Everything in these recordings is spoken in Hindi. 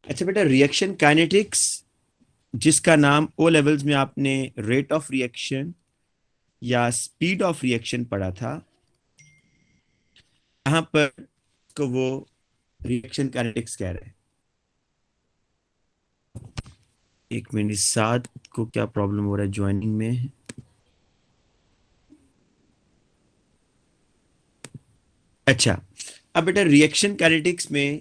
अच्छा बेटा, रिएक्शन काइनेटिक्स, जिसका नाम ओ लेवल्स में आपने रेट ऑफ रिएक्शन या स्पीड ऑफ रिएक्शन पढ़ा था, यहाँ पर को वो रिएक्शन काइनेटिक्स कह रहे हैं। एक मिनट, साथ को क्या प्रॉब्लम हो रहा है ज्वाइनिंग में? अच्छा, अब बेटा रिएक्शन काइनेटिक्स में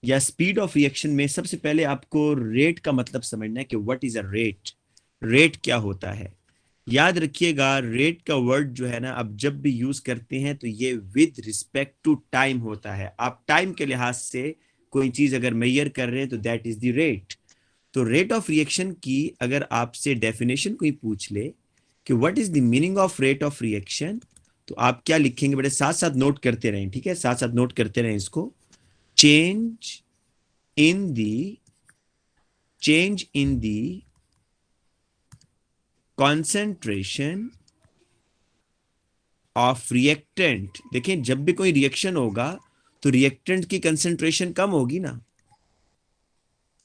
या स्पीड ऑफ रिएक्शन में सबसे पहले आपको रेट का मतलब समझना है कि what is a rate. Rate क्या होता है? याद रखिएगा, रेट का वर्ड जो है ना, आप जब भी यूज करते हैं तो ये विद रिस्पेक्ट टू टाइम होता है। आप टाइम के लिहाज से कोई चीज अगर मेजर कर रहे हैं तो दैट इज द रेट। तो रेट ऑफ रिएक्शन की अगर आपसे डेफिनेशन कोई पूछ ले कि what is the meaning of rate of reaction, तो आप क्या लिखेंगे बेटे? साथ साथ नोट करते रहें, ठीक है? साथ साथ नोट करते रहें इसको। Change in the change in the concentration of reactant. देखें, जब भी कोई रिएक्शन होगा तो रिएक्टेंट की कंसेंट्रेशन कम होगी ना।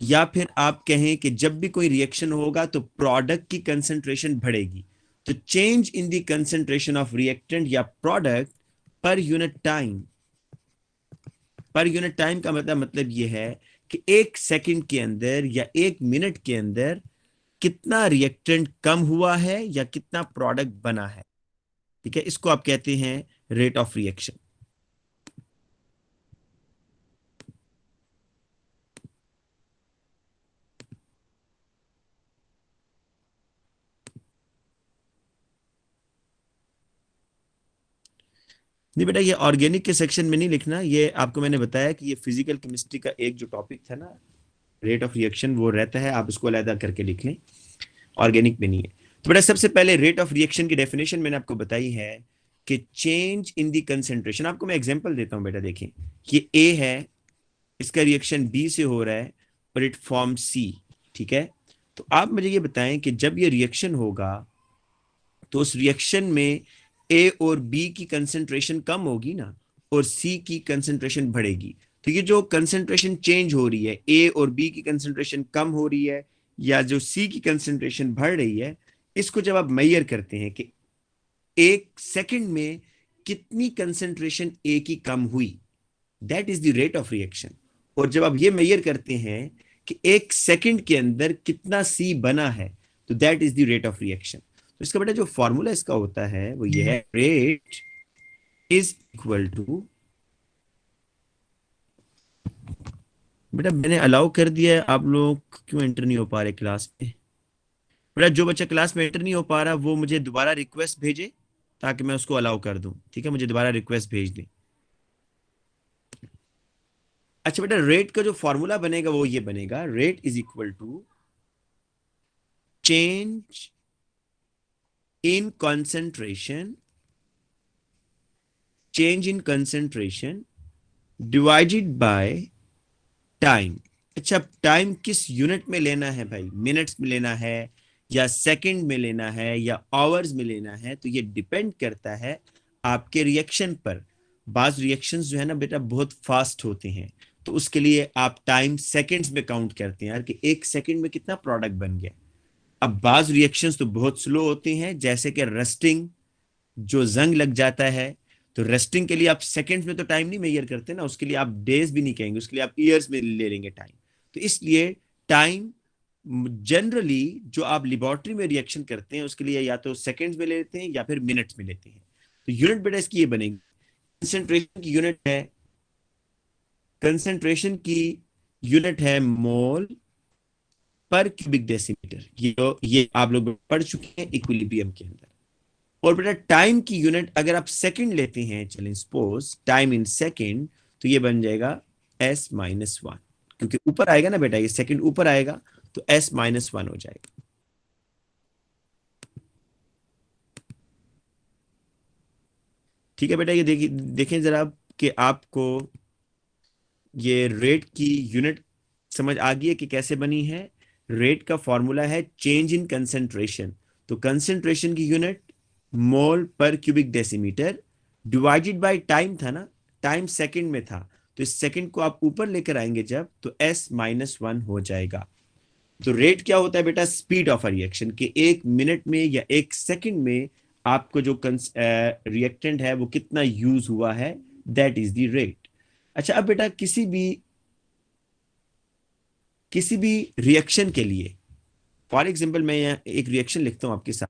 या फिर आप कहें कि जब भी कोई रिएक्शन होगा तो प्रोडक्ट की कंसेंट्रेशन बढ़ेगी। तो change in the concentration of reactant या product per unit time. Per unit time का मतलब यह है कि एक सेकंड के अंदर या एक मिनट के अंदर कितना रिएक्टेंट कम हुआ है या कितना प्रोडक्ट बना है। ठीक है, इसको आप कहते हैं रेट ऑफ रिएक्शन। नहीं बेटा, ये ऑर्गेनिक के सेक्शन में नहीं लिखना। ये आपको मैंने बताया कि ये फिजिकल केमिस्ट्री का एक जो टॉपिक था ना, रेट ऑफ रिएक्शन, वो रहता है, आप इसको अलग करके लिख लें। ऑर्गेनिक में नहीं है। तो बेटा सबसे पहले रेट ऑफ रिएक्शन की डेफिनेशन मैंने आपको बताई है कि चेंज इन दी कंसेंट्रेशन। आपको मैं एग्जांपल देता हूं बेटा, देखें, ये ए है, इसका रिएक्शन बी से हो रहा है और इट फॉर्म सी। ठीक है, तो आप मुझे ये बताएं कि जब ये रिएक्शन होगा तो उस रिएक्शन में ए और बी की कंसेंट्रेशन कम होगी ना, और सी की कंसेंट्रेशन बढ़ेगी। तो ये जो कंसेंट्रेशन चेंज हो रही है, ए और बी की कंसेंट्रेशन कम हो रही है या जो सी की कंसेंट्रेशन बढ़ रही है, इसको जब आप मेजर करते हैं कि एक सेकंड में कितनी कंसेंट्रेशन ए की कम हुई, that is the rate of reaction. और जब आप ये मेजर करते हैं कि एक सेकंड के अंदर कितना सी बना है, तो that is the rate of reaction. तो इसका बेटा जो फॉर्मूला इसका होता है वो ये है, रेट इज इक्वल टू, बेटा मैंने अलाउ कर दिया है, आप लोग क्यों एंटर नहीं हो पा रहे क्लास में? बेटा जो बच्चा क्लास में एंटर नहीं हो पा रहा वो मुझे दोबारा रिक्वेस्ट भेजे ताकि मैं उसको अलाउ कर दूं। ठीक है, मुझे दोबारा रिक्वेस्ट भेज दें। अच्छा बेटा, रेट का जो फॉर्मूला बनेगा वो ये बनेगा, rate is equal to change in concentration change in concentration divided by time. अच्छा, टाइम किस यूनिट में लेना है भाई? मिनट्स में लेना है या सेकंड में लेना है या आवर्स में लेना है? तो ये डिपेंड करता है आपके रिएक्शन पर। बाज रिएक्शंस जो है ना बेटा बहुत फास्ट होते हैं, तो उसके लिए आप टाइम सेकंड्स में काउंट करते हैं यार, कि एक सेकंड में कितना प्रोडक्ट बन गया। अब बाज रिएक्शंस तो बहुत स्लो होते हैं, जैसे कि रस्टिंग, जो जंग लग जाता है। तो रेस्टिंग के लिए आप सेकंड्स में तो टाइम नहीं मेजर करते ना, उसके लिए आप डेज भी नहीं कहेंगे, उसके लिए आप ईयर्स में ले लेंगे टाइम। तो इसलिए टाइम जनरली जो आप लेबोरेटरी में रिएक्शन करते हैं उसके लिए या तो सेकंड्स में लेते हैं या फिर मिनट्स में लेते हैं। तो यूनिट बेटा इसकी ये बनेगी, कंसेंट्रेशन की यूनिट है, कंसेंट्रेशन की यूनिट है मोल पर क्यूबिक डेसीमीटर। ये आप लोग पढ़ चुके हैं इक्विलिब्रियम के अंदर। और बेटा टाइम की यूनिट अगर आप सेकंड लेते हैं, चलें सपोज टाइम इन सेकंड, तो ये बन जाएगा S-1, क्योंकि ऊपर आएगा ना बेटा, ये सेकंड ऊपर आएगा तो S-1 हो जाएगा। ठीक है बेटा, ये देखिए, देखें जरा कि आपको ये रेट की यूनिट समझ आ गई है कि कैसे बनी है। रेट का फॉर्मूला है चेंज इन कंसेंट्रेशन, तो कंसेंट्रेशन की यूनिट मोल पर cubic decimetre, divided by time था ना, टाइम सेकंड में था, तो इस सेकंड को आप ऊपर लेकर आएंगे जब, तो s-1 हो जाएगा। तो रेट क्या होता है बेटा? स्पीड ऑफ अ रिएक्शन, कि 1 मिनट में या 1 सेकंड में आपको जो रिएक्टेंट है वो कितना यूज हुआ है, दैट इज द रेट। अच्छा, अब बेटा किसी भी रिएक्शन के लिए, फॉर एग्जाम्पल मैं यहाँ एक रिएक्शन लिखता हूं आपके साथ।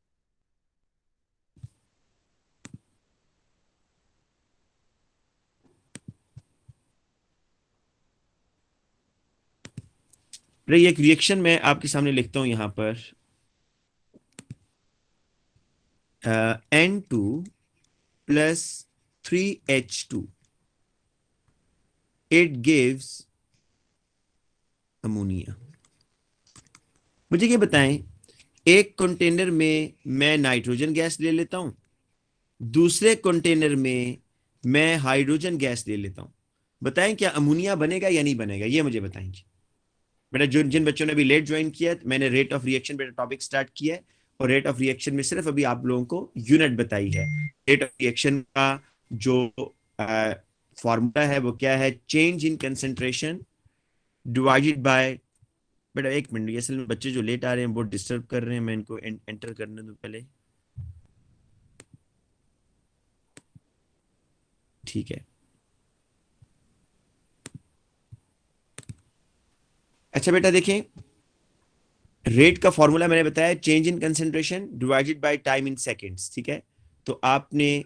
ये एक रिएक्शन मैं आपके सामने लिखता हूं यहां पर, N2 plus 3H2, it gives ammonia. मुझे ये बताएं, एक कंटेनर में मैं नाइट्रोजन गैस ले लेता हूं, दूसरे कंटेनर में मैं हाइड्रोजन गैस ले लेता हूं। बताएं क्या अमोनिया बनेगा या नहीं बनेगा, ये मुझे बताएंगे। बेटा जो जिन बच्चों ने अभी लेट ज्वाइन किया है, मैंने रेट ऑफ रिएक्शन बेटा टॉपिक स्टार्ट किया है, और रेट ऑफ रिएक्शन में सिर्फ अभी आप लोगों को यूनिट बताई है। रेट ऑफ रिएक्शन का जो फॉर्मूला है वो क्या है? Change in concentration divided by, बेटा एक मिनट, ये असल में बच्चे जो लेट आ रहे हैं बहुत डिस्टर्ब कर रहे हैं, मैं इनको एंटर करने दूं पहले। ठीक है। अच्छा बेटा देखें, रेट का फॉर्मूला मैंने बताया, change in concentration divided by time in seconds. ठीक है, तो आपने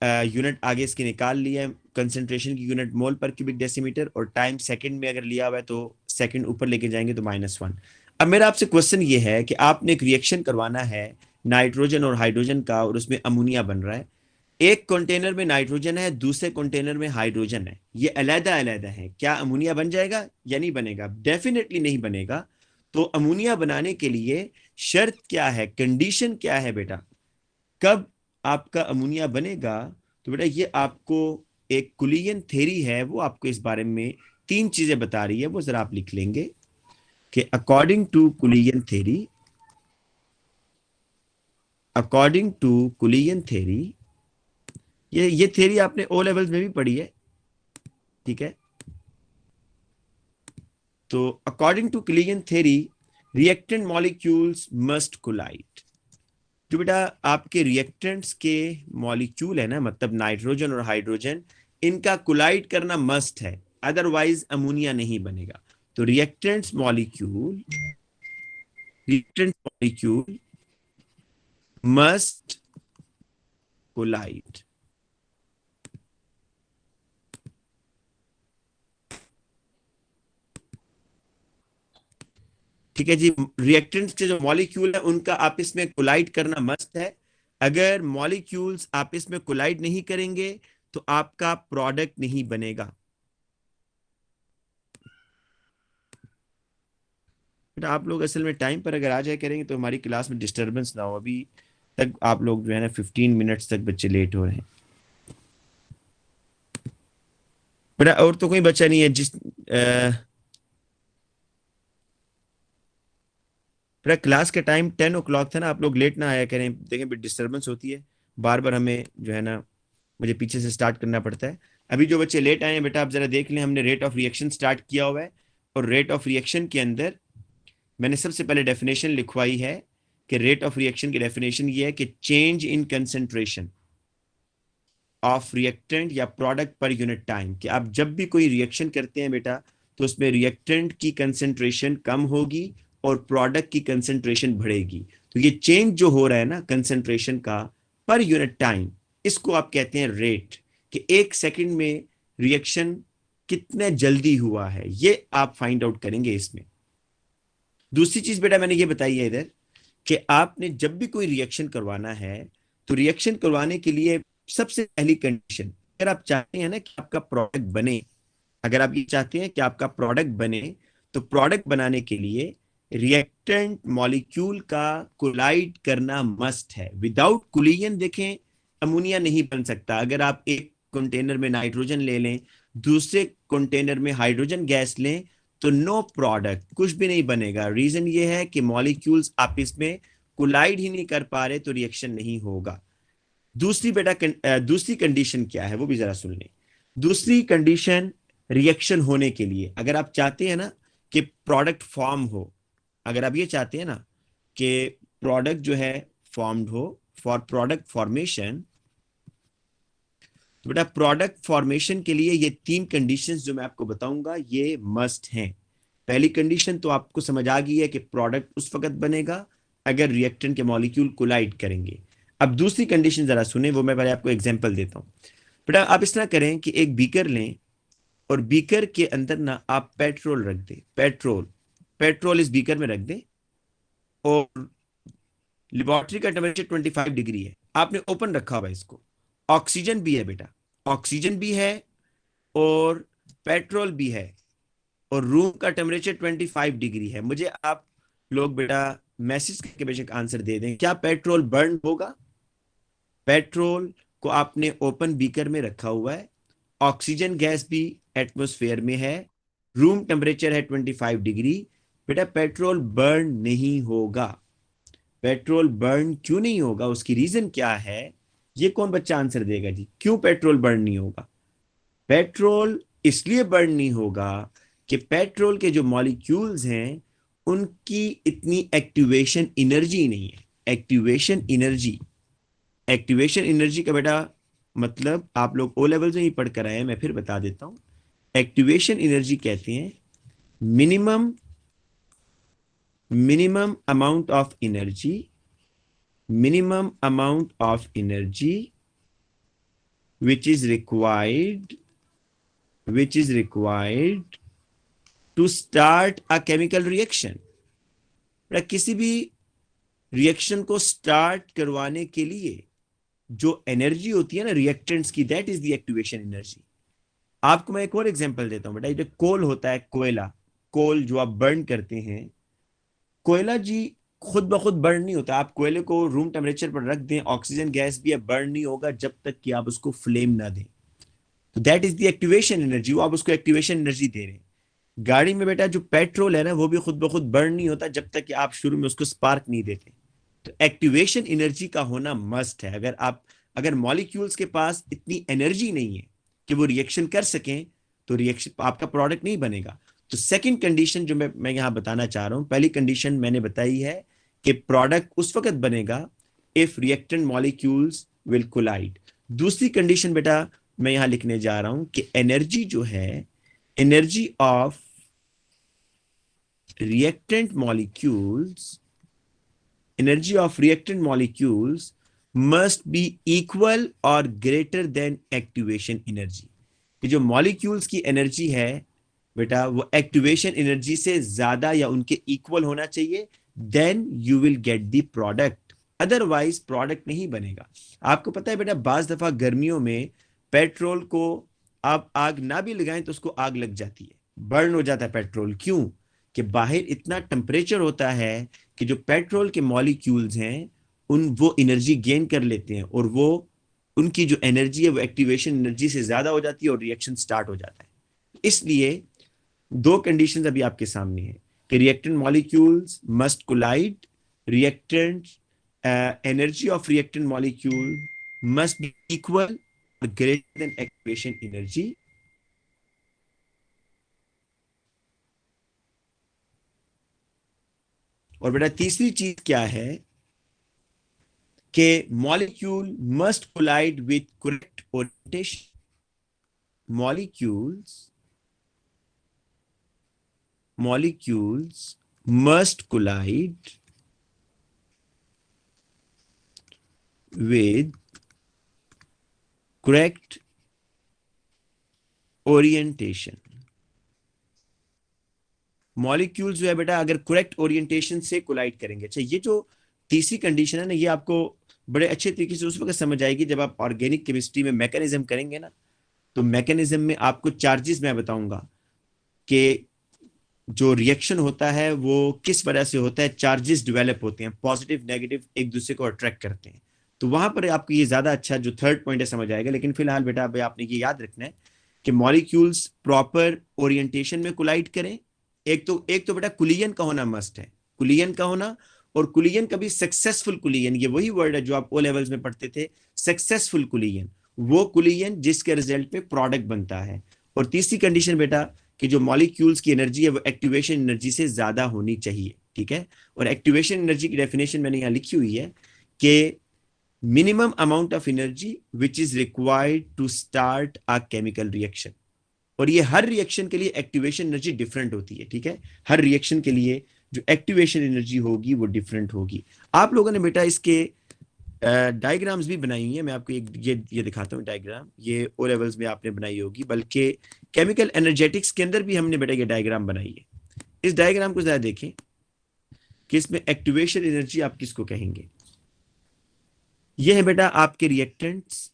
यूनिट आगे इसकी निकाल लिया है। कंसेंट्रेशन की यूनिट मोल पर क्यूबिक डेसीमीटर, और टाइम सेकंड में अगर लिया हुआ है तो सेकंड ऊपर लेके जाएंगे तो -1। अब मेरा आपसे क्वेश्चन ये है कि आपने एक रिएक्शन करवाना है नाइट्रोजन और हाइड्रोजन का, और उसमें अमोनिया बन रहा है। एक कंटेनर में नाइट्रोजन है, दूसरे कंटेनर में हाइड्रोजन है, ये अलग अलग है, क्या अमोनिया बन जाएगा या नहीं बनेगा? डेफिनेटली नहीं बनेगा। तो अमोनिया बनाने के लिए शर्त क्या है, कंडीशन क्या है बेटा, कब आपका अमोनिया बनेगा? तो बेटा ये आपको एक कुलियन थ्योरी है, वो आपको इस बारे में 3 चीजें बता रही है, वो जरा आप लिख लेंगे कि अकॉर्डिंग टू कुलियन थ्योरी, ये थ्योरी आपने ओ लेवल्स में भी पढ़ी है। ठीक है, तो according to collision theory reactant molecules must collide. जो बेटा आपके रिएक्टेंट्स के मॉलिक्यूल है ना, मतलब नाइट्रोजन और हाइड्रोजन, इनका कोलाइड करना मस्ट है, अदरवाइज अमोनिया नहीं बनेगा। तो रिएक्टेंट मॉलिक्यूल मस्ट कोलाइड। ठीक है जी, रिएक्टेंट्स के जो मॉलिक्यूल है उनका आपस में कोलाइड करना मस्ट है। अगर मॉलिक्यूल्स आपस में कोलाइड नहीं करेंगे तो आपका प्रोडक्ट नहीं बनेगा। बेटा आप लोग असल में टाइम पर अगर आ जाए करेंगे तो हमारी क्लास में डिस्टरबेंस ना हो। अभी तक आप लोग जो है ना 15 मिनट्स तक बच्चे लेट हो रहे हैं। बेटा और तो कोई बच्चा नहीं है बेटा क्लास का टाइम 10 o'clock था ना, आप लोग लेट ना आया करें, देखें फिर डिस्टरबेंस होती है, बार बार हमें जो है ना मुझे पीछे से स्टार्ट करना पड़ता है। अभी जो बच्चे लेट आए हैं बेटा आप जरा देख लें, हमने रेट ऑफ रिएक्शन स्टार्ट किया हुआ है, और रेट ऑफ रिएक्शन के अंदर मैंने सबसे पहले डेफिनेशन लिखवाई है कि रेट ऑफ रिएक्शन की डेफिनेशन ये है कि change in concentration of reactant या प्रोडक्ट पर यूनिट टाइम, कि आप जब भी कोई रिएक्शन करते हैं बेटा तो उसमें रिएक्टेंट की कंसेंट्रेशन कम होगी और प्रोडक्ट की कंसेंट्रेशन बढ़ेगी। तो ये चेंज जो हो रहा है ना कंसेंट्रेशन का पर यूनिट टाइम, इसको आप कहते हैं रेट, कि 1 सेकंड में रिएक्शन कितने जल्दी हुआ है, ये आप फाइंड आउट करेंगे इसमें। दूसरी चीज बेटा मैंने ये बताई है इधर कि आपने जब भी कोई रिएक्शन करवाना है तो रिएक्शन करवाने के लिए सबसे पहली कंडीशन, अगर आप चाहते हैं ना कि आपका प्रोडक्ट बने, अगर आप ये चाहते हैं कि आपका प्रोडक्ट बने, तो प्रोडक्ट बनाने के लिए रिएक्टेंट मॉलिक्यूल का कोलाइड करना मस्ट है। विदाउट कोलिजन देखें अमोनिया नहीं बन सकता। अगर आप एक कंटेनर में नाइट्रोजन ले लें, दूसरे कंटेनर में हाइड्रोजन गैस लें, तो नो प्रोडक्ट, कुछ भी नहीं बनेगा। रीजन ये है कि मॉलिक्यूल्स आपस में कोलाइड ही नहीं कर पा रहे, तो रिएक्शन नहीं होगा। दूसरी बेटा दूसरी कंडीशन क्या है वो भी जरा सुन लें। दूसरी कंडीशन रिएक्शन होने के लिए, अगर आप चाहते हैं ना कि प्रोडक्ट फॉर्म हो, अगर आप ये चाहते हैं ना कि प्रोडक्ट जो है फॉर्म्ड हो, फॉर प्रोडक्ट फॉर्मेशन, तो बेटा प्रोडक्ट फॉर्मेशन के लिए ये 3 कंडीशंस जो मैं आपको बताऊंगा ये मस्ट हैं। पहली कंडीशन तो आपको समझ आ गई है कि प्रोडक्ट उस वक्त बनेगा अगर रिएक्टेंट के मॉलिक्यूल कोलाइड करेंगे। अब दूसरी कंडीशन जरा सुने, वो मैं पहले आपको एग्जांपल देता हूं। बेटा आप इस तरह करें कि एक बीकर लें और बीकर के अंदर ना आप पेट्रोल रख दें, पेट्रोल पेट्रोल इस बीकर में रख दें, और लेबोरेटरी का टेम्परेचर 25 डिग्री है, आपने ओपन रखा हुआ है इसको। ऑक्सीजन भी है बेटा, ऑक्सीजन भी है और पेट्रोल भी है, और रूम का टेम्परेचर 25 डिग्री है। मुझे आप लोग बेटा मैसेज करके बेशक आंसर दे दें, क्या पेट्रोल बर्न होगा? पेट्रोल को आपने ओपन बीकर में रखा हुआ है, ऑक्सीजन गैस भी एटमॉस्फेयर में है, रूम टेम्परेचर है 25 डिग्री, बेटा पेट्रोल बर्न नहीं होगा। पेट्रोल बर्न क्यों नहीं होगा, उसकी रीजन क्या है? ये कौन बच्चा आंसर देगा जी, क्यों पेट्रोल बर्न नहीं होगा? पेट्रोल इसलिए बर्न नहीं होगा कि पेट्रोल के जो मॉलिक्यूल्स हैं उनकी इतनी एक्टिवेशन एनर्जी नहीं है। एक्टिवेशन एनर्जी, एक्टिवेशन एनर्जी का बेटा मतलब आप लोग ओ लेवल में ही पढ़ कर आए हैं, मैं फिर बता देता हूं। एक्टिवेशन एनर्जी कहते हैं minimum minimum amount of energy, minimum amount of energy which is required to start a chemical reaction। किसी भी रिएक्शन को स्टार्ट करवाने के लिए जो एनर्जी होती है ना रिएक्टेंट्स की, that is the activation energy. आपको मैं एक और एग्जांपल देता हूं बेटा, ये जो कोल होता है, कोयला, कोल जो आप बर्न करते हैं, कोयला जी खुद ब खुद बर्न नहीं होता। आप कोयले को रूम टेम्परेचर पर रख दें, ऑक्सीजन गैस भी है, बर्न नहीं होगा जब तक कि आप उसको फ्लेम ना दें। तो that is the activation energy, वो आप उसको एक्टिवेशन एनर्जी दे रहे हैं। गाड़ी में बेटा जो पेट्रोल है ना वो भी खुद ब खुद बर्न नहीं होता जब तक कि आप शुरू में उसको स्पार्क नहीं देते। तो एक्टिवेशन एनर्जी का होना मस्ट है। अगर मॉलिक्यूल्स के पास इतनी एनर्जी नहीं है कि वो रिएक्शन कर सकें तो रिएक्शन आपका प्रोडक्ट नहीं बनेगा। तो सेकंड कंडीशन जो मैं यहां बताना चाह रहा हूं, पहली कंडीशन मैंने बताई है कि प्रोडक्ट उस वक्त बनेगा if reactant molecules will collide. दूसरी कंडीशन बेटा मैं यहां लिखने जा रहा हूं कि एनर्जी जो है, energy of reactant molecules, energy of reactant molecules must be equal और ग्रेटर देन एक्टिवेशन एनर्जी। कि जो मॉलिक्यूल्स की एनर्जी है बेटा वो एक्टिवेशन एनर्जी से ज्यादा या उनके इक्वल होना चाहिए, then you will get the product, otherwise product नहीं बनेगा। आपको पता है बेटा बाज दफा गर्मियों में पेट्रोल को आप आग ना भी लगाएं तो उसको आग लग जाती है, बर्न हो जाता है पेट्रोल। क्यों? कि बाहर इतना टेम्परेचर होता है कि जो पेट्रोल के मॉलिक्यूल्स हैं वो एनर्जी गेन कर लेते हैं, और वो उनकी जो एनर्जी है वो एक्टिवेशन एनर्जी से ज्यादा हो जाती है और रिएक्शन स्टार्ट हो जाता है। इसलिए दो कंडीशंस अभी आपके सामने है कि reactant molecules must collide, reactant energy of reactant molecule must be equal greater than activation energy. और बेटा तीसरी चीज क्या है कि molecule must collide with correct orientation. molecules must collide with correct orientation। Molecules जो है बेटा अगर करेक्ट ओरिएंटेशन से कोलाइड करेंगे। अच्छा, ये जो तीसरी कंडीशन है ना ये आपको बड़े अच्छे तरीके से उस वक्त समझ आएगी जब आप ऑर्गेनिक केमिस्ट्री में मैकेनिज्म करेंगे ना। तो मैकेनिज्म में आपको चार्जेस मैं बताऊंगा कि जो रिएक्शन होता है वो किस वजह से होता है, चार्जेस डेवलप होते हैं, पॉजिटिव नेगेटिव एक दूसरे को अट्रैक्ट करते हैं। तो वहां पर आपको ये ज्यादा अच्छा जो थर्ड पॉइंट है समझ आएगा। लेकिन फिलहाल बेटा अभी आपने ये याद रखना है कि मॉलिक्यूल्स प्रॉपर ओरिएंटेशन में कोलाइड करें। एक तो बेटा कुलियन का होना मस्ट है, कुलियन का होना। और कुलियन का भी सक्सेसफुल कुलियन, ये वही वर्ड है जो आप ओ लेवल्स में पढ़ते थे, सक्सेसफुल कुलियन, वो कुलियन जिसके रिजल्ट पे प्रोडक्ट बनता है। और तीसरी कंडीशन बेटा कि जो मॉलिक्यूल्स की एनर्जी है वो एक्टिवेशन एनर्जी से ज्यादा होनी चाहिए, ठीक है। और एक्टिवेशन एनर्जी की डेफिनेशन मैंने यहां लिखी हुई है कि minimum amount of energy which is required to start a chemical reaction. और ये हर रिएक्शन के लिए एक्टिवेशन एनर्जी डिफरेंट होती है, ठीक है। हर रिएक्शन के लिए जो एक्टिवेशन एनर्जी होगी वो डिफरेंट होगी। आप लोगों ने बेटा इसके डायग्राम्स भी बनाई हुई है, मैं आपको एक ये दिखाता हूँ डायग्राम। ये ओ लेवल्स में आपने बनाई होगी, बल्कि केमिकल एनर्जेटिक्स के अंदर भी हमने बेटा ये डायग्राम बनाई है। इस डायग्राम को जरा देखें कि इसमें एक्टिवेशन एनर्जी आप किसको कहेंगे। ये है बेटा आपके रिएक्टेंट्स।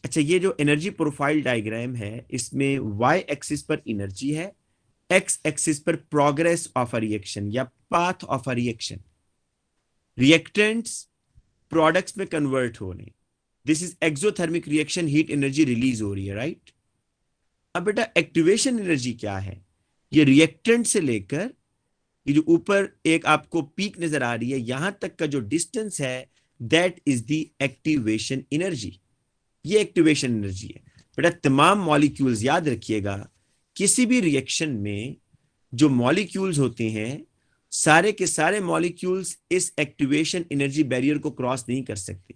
अच्छा, ये जो एनर्जी प्रोफाइल डायग्राम है इसमें वाई एक्सिस पर एनर्जी है, एक्स एक्सिस पर प्रोग्रेस ऑफ अ रिएक्शन या path of a reaction. Reactants products में कन्वर्ट होने, this is exothermic reaction, heat energy release हो रही है, राइट। अब बेटा एक्टिवेशन एनर्जी क्या है, ये रिएक्टेंट से लेकर ये जो ऊपर एक आपको पीक नजर आ रही है यहां तक का जो डिस्टेंस है that is the activation energy. ये एक्टिवेशन एनर्जी है बेटा। तमाम मॉलिक्यूल्स याद रखिएगा, किसी भी रिएक्शन में जो मॉलिक्यूल्स होते हैं सारे के सारे मॉलिक्यूल्स इस एक्टिवेशन एनर्जी बैरियर को क्रॉस नहीं कर सकते।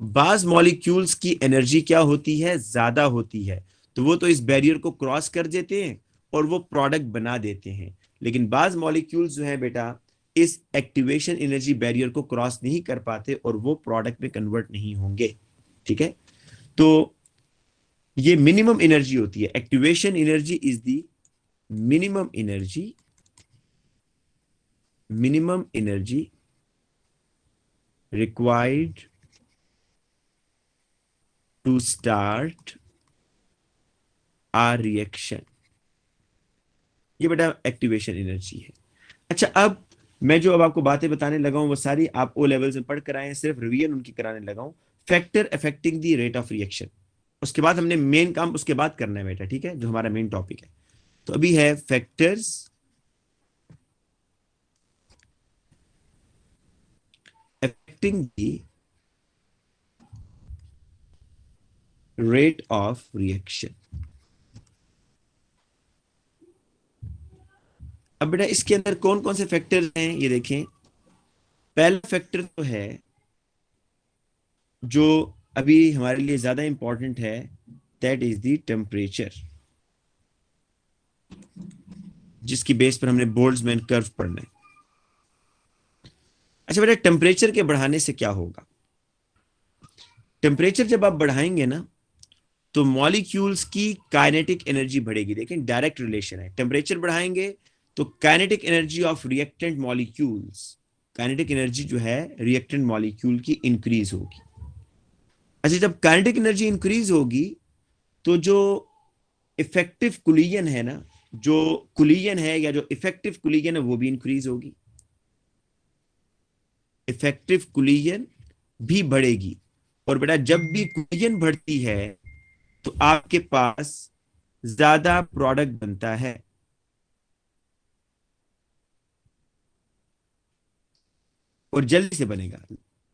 बाज मॉलिक्यूल्स की एनर्जी क्या होती है, ज्यादा होती है, तो वो तो इस बैरियर को क्रॉस कर देते हैं और वो प्रोडक्ट बना देते हैं। लेकिन बाज मॉलिक्यूल्स जो है बेटा इस एक्टिवेशन एनर्जी बैरियर को क्रॉस नहीं कर पाते और वो प्रोडक्ट में कन्वर्ट नहीं होंगे, ठीक है। तो ये मिनिमम एनर्जी होती है, activation energy is the minimum energy, minimum energy required to start a reaction. ये बेटा एक्टिवेशन एनर्जी है। अच्छा, अब मैं जो अब आपको बातें बताने लगा हूं वो सारी आप ओ लेवल्स में पढ़ कर आए हैं, सिर्फ रिवीजन उनकी कराने लगा हूं। Factor affecting the rate of reaction, उसके बाद हमने मेन काम उसके बाद करना है बेटा, ठीक है, जो हमारा मेन टॉपिक है। तो अभी है factors affecting the rate of reaction. अब बेटा इसके अंदर कौन कौन से फैक्टर्स हैं ये देखें। पहला फैक्टर तो है जो अभी हमारे लिए ज्यादा इंपॉर्टेंट है, दैट इज द टेम्परेचर, जिसकी बेस पर हमने बोल्ट्जमैन कर्व पढ़ना है। अच्छा बेटा, टेम्परेचर के बढ़ाने से क्या होगा। टेम्परेचर जब आप बढ़ाएंगे ना तो मॉलिक्यूल्स की काइनेटिक एनर्जी बढ़ेगी। देखें डायरेक्ट रिलेशन है, टेम्परेचर बढ़ाएंगे तो kinetic energy of reactant molecules, kinetic energy जो है रिएक्टेंट मॉलिक्यूल की इंक्रीज होगी। अच्छा, जब काइनेटिक एनर्जी इंक्रीज होगी तो जो इफेक्टिव कुलियन है ना, जो कुलियन है या जो इफेक्टिव कुलियन है वो भी इंक्रीज होगी, इफेक्टिव कुलियन भी बढ़ेगी। और बेटा जब भी कुलियन बढ़ती है तो आपके पास ज्यादा प्रोडक्ट बनता है। और जल्दी से बनेगा,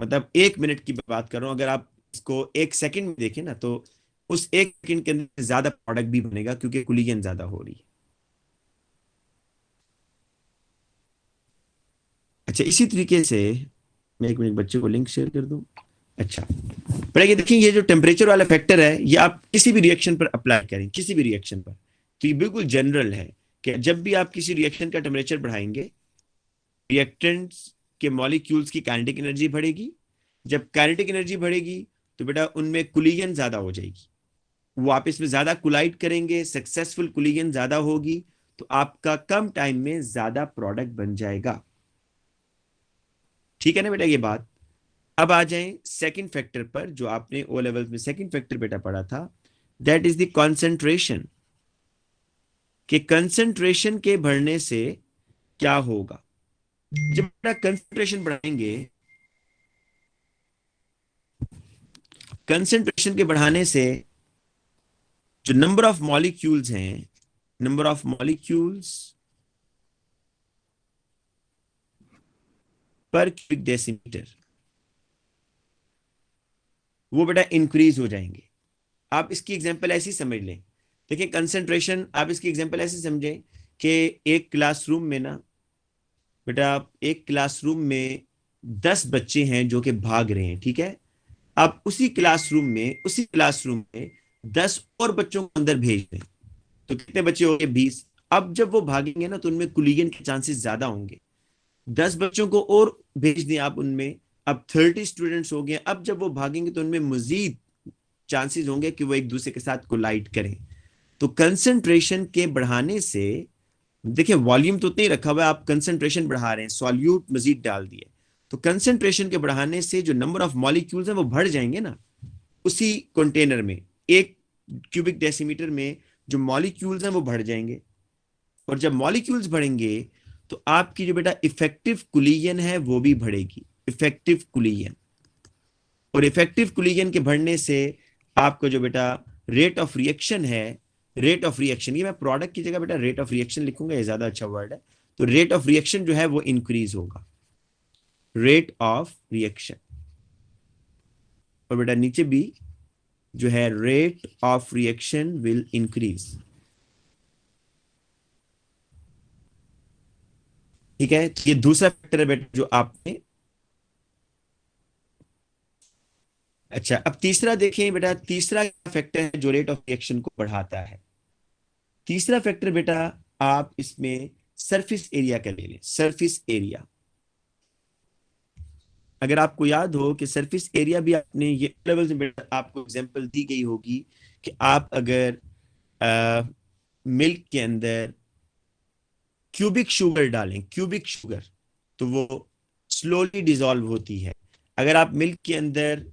मतलब 1 मिनट की बात कर रहा हूं, अगर आप इसको 1 सेकंड में देखें ना तो उस 1 सेकंड के अंदर ज्यादा प्रोडक्ट भी बनेगा क्योंकि कुलियन ज्यादा हो रही है। अच्छा, इसी तरीके से मैं 1 मिनट बच्चे को लिंक शेयर कर दूं। अच्छा, पर ये देखिए, ये जो टेम्परेचर वाला फैक्टर है ये आप किसी भी रिएक्शन पर अप्लाई करें, किसी भी रिएक्शन पर, तो ये बिल्कुल जनरल है कि जब भी आप किसी रिएक्शन का टेम्परेचर बढ़ाएंगे रिएक्टेंट्स के मॉलिक्यूल्स की काइनेटिक एनर्जी बढ़ेगी। जब काइनेटिक एनर्जी बढ़ेगी तो बेटा उनमें कुलियन ज्यादा हो जाएगी, वो आपस में ज्यादा कुलाइड करेंगे, सक्सेसफुल कुलियन ज्यादा होगी, तो आपका कम टाइम में ज्यादा प्रोडक्ट बन जाएगा। ठीक है ना बेटा ये बात। अब आ जाएं सेकंड फैक्टर पर, जो आपने ओ लेवल में सेकंड फैक्टर बेटा पढ़ा था, दैट इज द कंसंट्रेशन। कि कंसंट्रेशन के बढ़ने से क्या होगा। जब बेटा कंसंट्रेशन बढ़ाएंगे, कंसंट्रेशन के बढ़ाने से जो नंबर ऑफ मॉलिक्यूल्स हैं, नंबर ऑफ मॉलिक्यूल्स पर क्यूबिक डेसीमीटर, वो बेटा इंक्रीज हो जाएंगे। आप इसकी एग्जांपल ऐसी समझ लें देखिए कंसंट्रेशन, आप इसकी एग्जांपल ऐसे समझें कि एक क्लासरूम में ना बेटा, एक क्लासरूम में 10 बच्चे हैं जो कि भाग रहे हैं, ठीक है। अब उसी क्लासरूम में 10 और बच्चों को अंदर भेज दें, तो कितने बच्चे हो गए? 20। अब जब वो भागेंगे ना तो उनमें कुलियन के चांसेस ज्यादा होंगे। 10 बच्चों को और भेज दें आप उनमें, अब 30 स्टूडेंट्स हो गए। अब जब वो भागेंगे तो उनमें मजीद चांसेस होंगे कि वो एक दूसरे के साथ कोलाइड करें। तो कंसंट्रेशन के बढ़ाने से, देखिए वॉल्यूम तो उतना ही रखा हुआ है, आप कंसंट्रेशन बढ़ा रहे हैं, सॉल्यूट मजीद डाल दिए, तो कंसंट्रेशन के बढ़ाने से जो नंबर ऑफ मॉलिक्यूल्स हैं वो बढ़ जाएंगे ना उसी कंटेनर में। एक क्यूबिक डेसीमीटर में जो मॉलिक्यूल्स हैं वो बढ़ जाएंगे, और जब मॉलिक्यूल्स बढ़ेंगे तो आपकी जो बेटा इफेक्टिव कुलियन है वो भी बढ़ेगी, इफेक्टिव कुलियन। और इफेक्टिव कुलियन के बढ़ने से आपका जो बेटा रेट ऑफ रिएक्शन है, रेट ऑफ रिएक्शन, ये मैं प्रोडक्ट की जगह बेटा रेट ऑफ रिएक्शन लिखूंगा, ये ज्यादा अच्छा वर्ड है। तो रेट ऑफ रिएक्शन जो है वो इंक्रीज होगा, रेट ऑफ रिएक्शन। और बेटा नीचे भी जो है rate of reaction will increase, ठीक है। तो ये दूसरा फैक्टर है बेटा जो आपने, अच्छा अब तीसरा देखें बेटा, तीसरा फैक्टर है जो रेट ऑफ रिएक्शन को बढ़ाता है। तीसरा फैक्टर बेटा आप इसमें सरफेस एरिया का ले लें, सरफेस एरिया। अगर आपको याद हो कि सरफेस एरिया भी आपने ये लेवल से बेटा आपको एग्जांपल दी गई होगी कि आप अगर मिल्क के अंदर क्यूबिक शुगर डालें, क्यूबिक शुगर, तो वो स्लोली डिसॉल्व होती है। अगर आप मिल्क के अंदर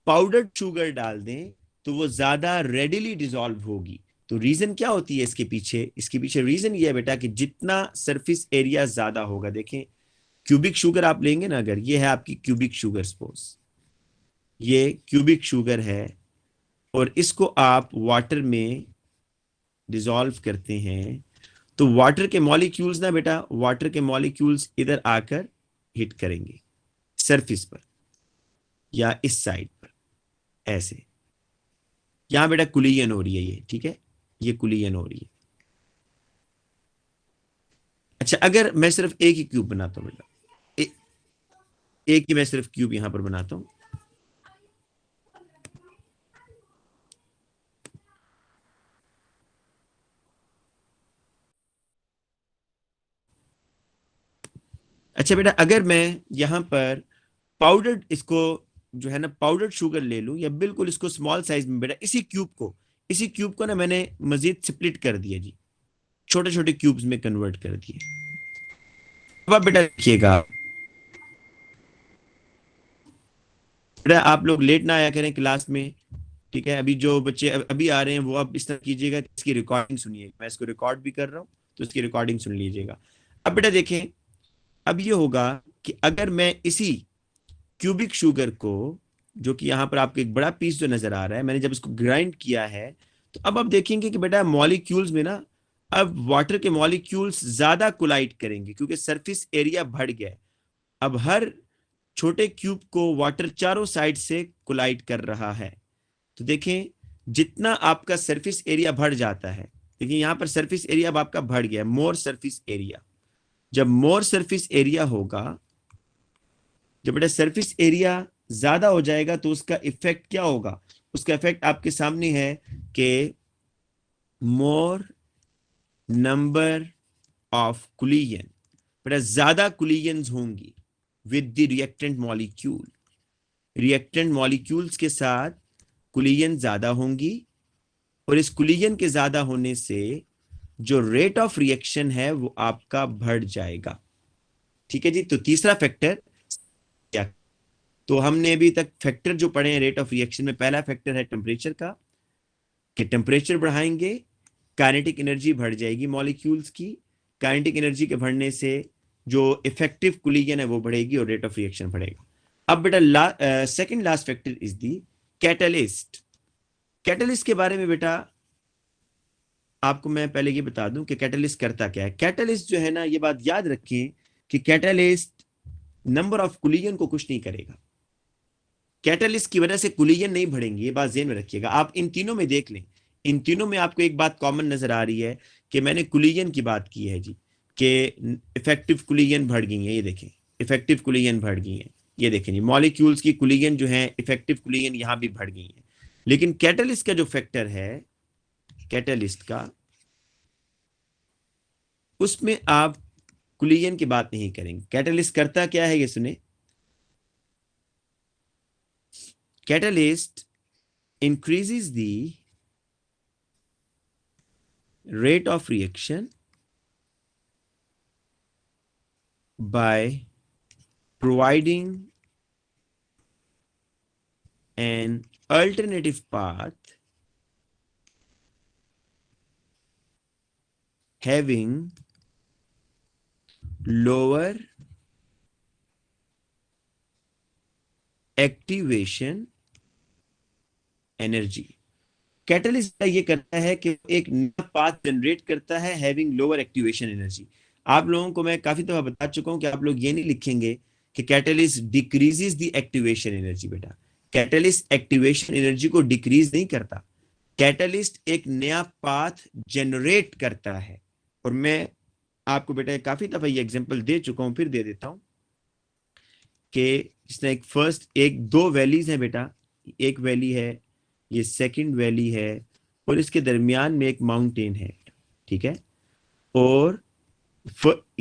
पाउडर्ड शुगर डाल दें तो वो ज्यादा रेडिली डिसॉल्व होगी। तो रीजन क्या होती है इसके पीछे? इसके पीछे रीजन ये है बेटा कि जितना सरफेस एरिया ज्यादा होगा, देखें क्यूबिक शुगर आप लेंगे ना, अगर ये है आपकी क्यूबिक शुगर, सपोज ये क्यूबिक शुगर है, और इसको आप वाटर में डिसॉल्व करते हैं, तो वाटर के मॉलिक्यूल्स ना बेटा, वाटर के मॉलिक्यूल्स इधर आकर हिट करेंगे सरफेस पर या इस साइड पर, ऐसे। यहां बेटा कुलियन हो रही है ये, ठीक है, ये कुलियन हो रही है। अच्छा अगर मैं सिर्फ एक ही क्यूब बनाता हूं बेटा, एक ही मैं सिर्फ क्यूब यहां पर बनाता हूं, अच्छा बेटा अगर मैं यहां पर पाउडर्ड इसको जो है ना पाउडर्ड शुगर ले लूं, या बिल्कुल इसको स्मॉल साइज में बेटा, इसी क्यूब को ना मैंने मजीद स्प्लिट कर दिया जी, छोटे छोटे क्यूब्स में कन्वर्ट कर दिए। अब आप बेटा देखिएगा, बेटा आप लोग लेट ना आया करें क्लास में, ठीक है। अभी जो बच्चे अभी आ रहे हैं वो अब इस तरह कीजिएगा कि इसकी रिकॉर्डिंग सुनिए, मैं इसको रिकॉर्ड भी कर रहा हूँ, तो इसकी रिकॉर्डिंग सुन लीजिएगा। अब बेटा देखें, अब ये होगा कि अगर मैं इसी क्यूबिक शुगर को, जो कि यहाँ पर आपको एक बड़ा पीस जो नजर आ रहा है, मैंने जब इसको ग्राइंड किया है, तो अब आप देखेंगे कि बेटा मॉलिक्यूल्स में ना अब वाटर के मॉलिक्यूल्स ज्यादा कोलाइड करेंगे क्योंकि सरफेस एरिया बढ़ गया है। अब हर छोटे क्यूब को वाटर चारों साइड से कोलाइड कर रहा है। तो देखें जितना आपका सरफेस एरिया बढ़ जाता है, देखिए यहां पर सरफेस एरिया अब आपका बढ़ गया, मोर सरफेस एरिया। जब मोर सरफेस एरिया होगा, जब बेटा सरफेस एरिया ज्यादा हो जाएगा तो उसका इफेक्ट क्या होगा? उसका इफेक्ट आपके सामने है कि मोर नंबर ऑफ कुलियन, बेटा ज्यादा कुलियंस होंगी with the reactant molecule, reactant molecules के साथ कुलियन ज्यादा होंगी, और इस कुलियन के ज्यादा होने से जो रेट ऑफ रिएक्शन है वो आपका बढ़ जाएगा, ठीक है जी। तो तीसरा फैक्टर क्या, तो हमने अभी तक फैक्टर जो पढ़े हैं रेट ऑफ रिएक्शन में, पहला फैक्टर है टेम्परेचर का, कि टेम्परेचर बढ़ाएंगे काइनेटिक एनर्जी बढ़ जाएगी मॉलिक्यूल्स की, काइनेटिक एनर्जी के बढ़ने से जो इफेक्टिव कुलियन है वो बढ़ेगी और रेट ऑफ रिएक्शन बढ़ेगा। अब बेटा second last factor is the catalyst. Catalyst के बारे में बेटा आपको मैं पहले ये बता दूं कि कैटलिस्ट करता क्या है। कैटलिस्ट जो है ना, ये बात याद रखें कि कैटलिस्ट नंबर ऑफ कुलियन को कुछ नहीं करेगा, कैटलिस्ट की वजह से कुलियन नहीं बढ़ेंगे, ये बात ज़हन में रखिएगा। आप इन तीनों में देख लें, इन तीनों में आपको एक बात कॉमन नजर आ रही है कि मैंने कुलियन की बात की है जी, कि इफेक्टिव कुलियन बढ़ गई है। ये देखें, इफेक्टिव कुलियन बढ़ गई है। ये देखें जी, मॉलिक्यूल्स की कुलियन जो है, इफेक्टिव कुलियन यहां भी बढ़ गई है। लेकिन कैटलिस्ट का जो फैक्टर है, कैटलिस्ट का, उसमें आप कुलियन की बात नहीं करेंगे। कैटलिस्ट करता क्या है, ये सुने। Catalyst increases the rate of reaction by providing an alternative path having lower activation energy। Catalyst ये करता है कि एक नया पाथ जनरेट करता है हैविंग लोअर एक्टिवेशन एनर्जी। आप लोगों को मैं काफी दफा बता चुका हूं कि आप लोग ये नहीं लिखेंगे कि catalyst decreases the activation energy. बेटा, कैटलिस्ट एक्टिवेशन एनर्जी को डिक्रीज नहीं करता, कैटलिस्ट एक नया पाथ जनरेट करता है। और मैं आपको बेटा काफी दफा ये एग्जांपल दे चुका हूं, फिर दे देता हूं कि जिसने एक फर्स्ट, एक दो वैलीज हैं बेटा, एक वैली है, ये सेकंड वैली है, और इसके दरमियान में एक माउंटेन है। ठीक है, और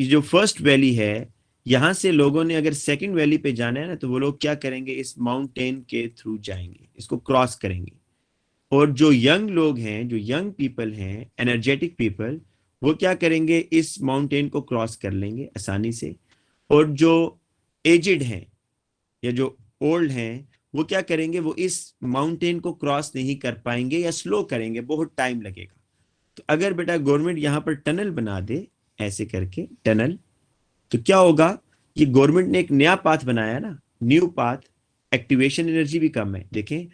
जो फर्स्ट वैली है, यहां से लोगों ने अगर सेकंड वैली पे जाना है ना, तो वो लोग क्या करेंगे, इस माउंटेन के थ्रू जाएंगे, इसको क्रॉस करेंगे। और जो यंग लोग हैं, जो यंग पीपल हैं, एनर्जेटिक पीपल, वो क्या करेंगे, इस माउंटेन को क्रॉस कर लेंगे आसानी से। और जो एजिड हैं या जो ओल्ड हैं, वो क्या करेंगे, वो इस माउंटेन को क्रॉस नहीं कर पाएंगे या स्लो करेंगे, बहुत टाइम लगेगा। तो अगर बेटा गवर्नमेंट यहां पर टनल बना दे, ऐसे करके टनल, तो क्या होगा, ये गवर्नमेंट ने एक नया पाथ बनाया ना, न्यू पाथ, एक्टिवेशन एनर्जी भी कम है देखें।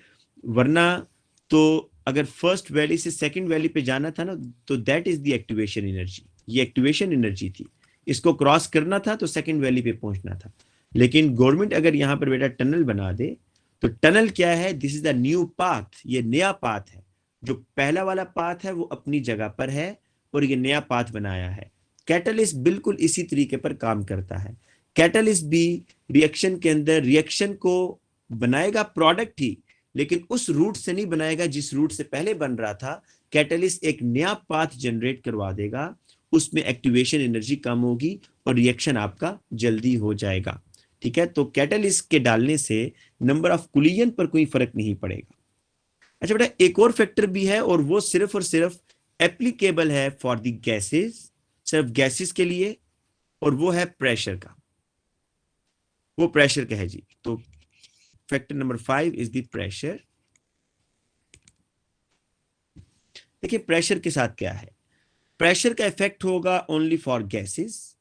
वरना तो अगर फर्स्ट वैली से सेकंड वैली पे जाना था ना, तो that is the activation energy, ये एक्टिवेशन एनर्जी थी। इसको क्रॉस करना था तो सेकंड वैली पे पहुंचना था। लेकिन गवर्नमेंट अगर यहां पर बेटा टनल बना दे, तो टनल क्या है, this is the new path, ये नया पाथ है। जो पहला वाला पाथ है वो अपनी जगह पर है, और ये नया पाथ बनाया है। कैटलिस्ट बिल्कुल इसी तरीके पर काम करता है। कैटलिस्ट भी रिएक्शन के अंदर रिएक्शन को बनाएगा प्रोडक्ट ही, लेकिन उस रूट से नहीं बनाएगा जिस रूट से पहले बन रहा था। कैटलिस्ट एक नया पाथ जनरेट करवा देगा, उसमें एक्टिवेशन एनर्जी कम होगी और रिएक्शन आपका जल्दी हो जाएगा। ठीक है, तो कैटलिस्ट के डालने से नंबर ऑफ कुलियन पर कोई फर्क नहीं पड़ेगा। अच्छा बेटा, एक और फैक्टर भी है, और वो सिर्फ और सिर्फ एप्लीकेबल है फॉर द गैसेस, सिर्फ गैसेस के लिए, और वो है प्रेशर का। वो प्रेशर का है जी। तो factor number 5 is the pressure. देखिए प्रेशर के साथ क्या है, प्रेशर का इफेक्ट होगा ओनली फॉर गैसेस,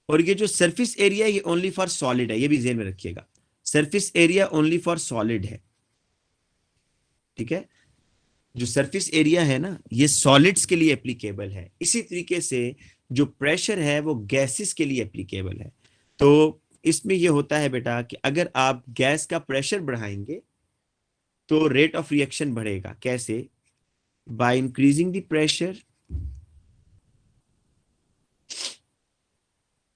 और ये जो सरफेस एरिया ये ओनली फॉर सॉलिड है, ये भी ध्यान में रखिएगा। Surface area only for solid है। ठीक है, जो सरफेस एरिया है ना, ये सॉलिड्स के लिए एप्लीकेबल है। इसी तरीके से जो प्रेशर है वो गैसेस के लिए एप्लीकेबल है। तो इसमें ये होता है बेटा कि अगर आप गैस का प्रेशर बढ़ाएंगे तो रेट ऑफ रिएक्शन बढ़ेगा। कैसे, बाय इंक्रीजिंग द प्रेशर।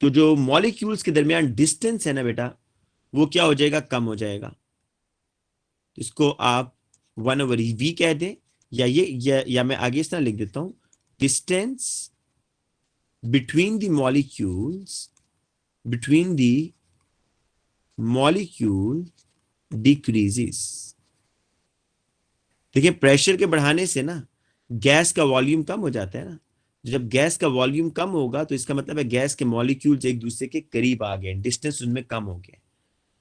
तो जो मॉलिक्यूल्स के दरमियान डिस्टेंस है ना बेटा, वो क्या हो जाएगा, कम हो जाएगा। इसको आप 1/v कह दें, या मैं आगे इस तरह लिख देता हूं, distance between the molecule decreases। देखिए प्रेशर के बढ़ाने से ना गैस का वॉल्यूम कम हो जाता है ना। जब गैस का वॉल्यूम कम होगा तो इसका मतलब है गैस के मॉलिक्यूल्स एक दूसरे के करीब आ गए, डिस्टेंस उनमें कम हो गया।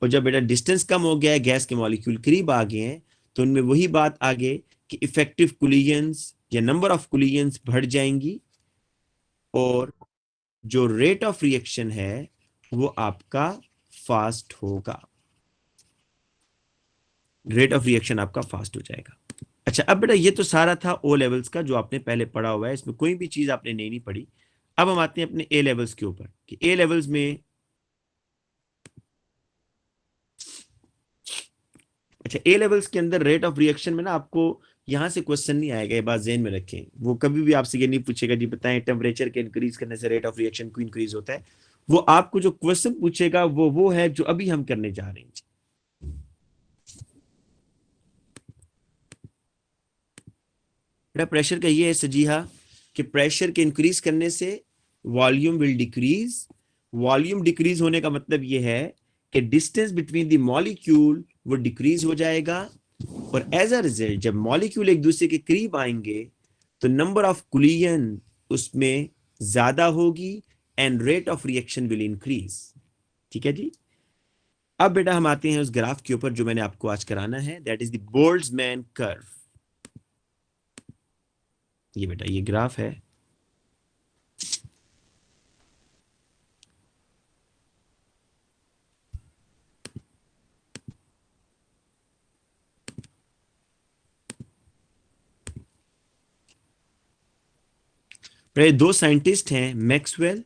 और जब बेटा डिस्टेंस कम हो गया है, गैस के मॉलिक्यूल करीब आ गए हैं, तो उनमें वही बात आगे कि इफेक्टिव कुलियंस या नंबर ऑफ कुलियंस बढ़ जाएंगी, और जो रेट ऑफ रिएक्शन है वो आपका फास्ट होगा। रेट ऑफ रिएक्शन आपका फास्ट हो जाएगा। अच्छा अब बेटा ये तो सारा था ओ लेवल्स का, जो आपने पहले पढ़ा हुआ है, इसमें कोई भी चीज आपने नहीं पढ़ी। अब हम आते हैं अपने ए लेवल्स के ऊपर, कि ए लेवल्स में अच्छा, ए लेवल्स के अंदर रेट ऑफ रिएक्शन में ना आपको यहां से क्वेश्चन नहीं आएगा, ये बात ध्यान में रखें। वो कभी भी आपसे ये नहीं पूछेगा जी बताएं टेम्परेचर के इंक्रीज करने से रेट ऑफ रिएक्शन क्यों इंक्रीज होता है। वो आपको जो क्वेश्चन पूछेगा वो है जो अभी हम करने जा रहे हैं। बेटा प्रेशर का ये है सजीहा कि प्रेशर के इंक्रीज करने से volume will decrease. Volume decrease होने का मतलब ये है कि डिस्टेंस बिटवीन द मॉलिक्यूल वो डिक्रीज हो जाएगा, और एज अ रिजल्ट जब मॉलिक्यूल एक दूसरे के करीब आएंगे तो नंबर ऑफ कुलियन उसमें ज्यादा होगी and rate of reaction will increase. ठीक है जी। अब बेटा हम आते हैं उस ग्राफ के ऊपर जो मैंने आपको आज कराना है, that is the Boltzmann curve. ये बेटा ये ग्राफ है। पहले दो साइंटिस्ट हैं, Maxwell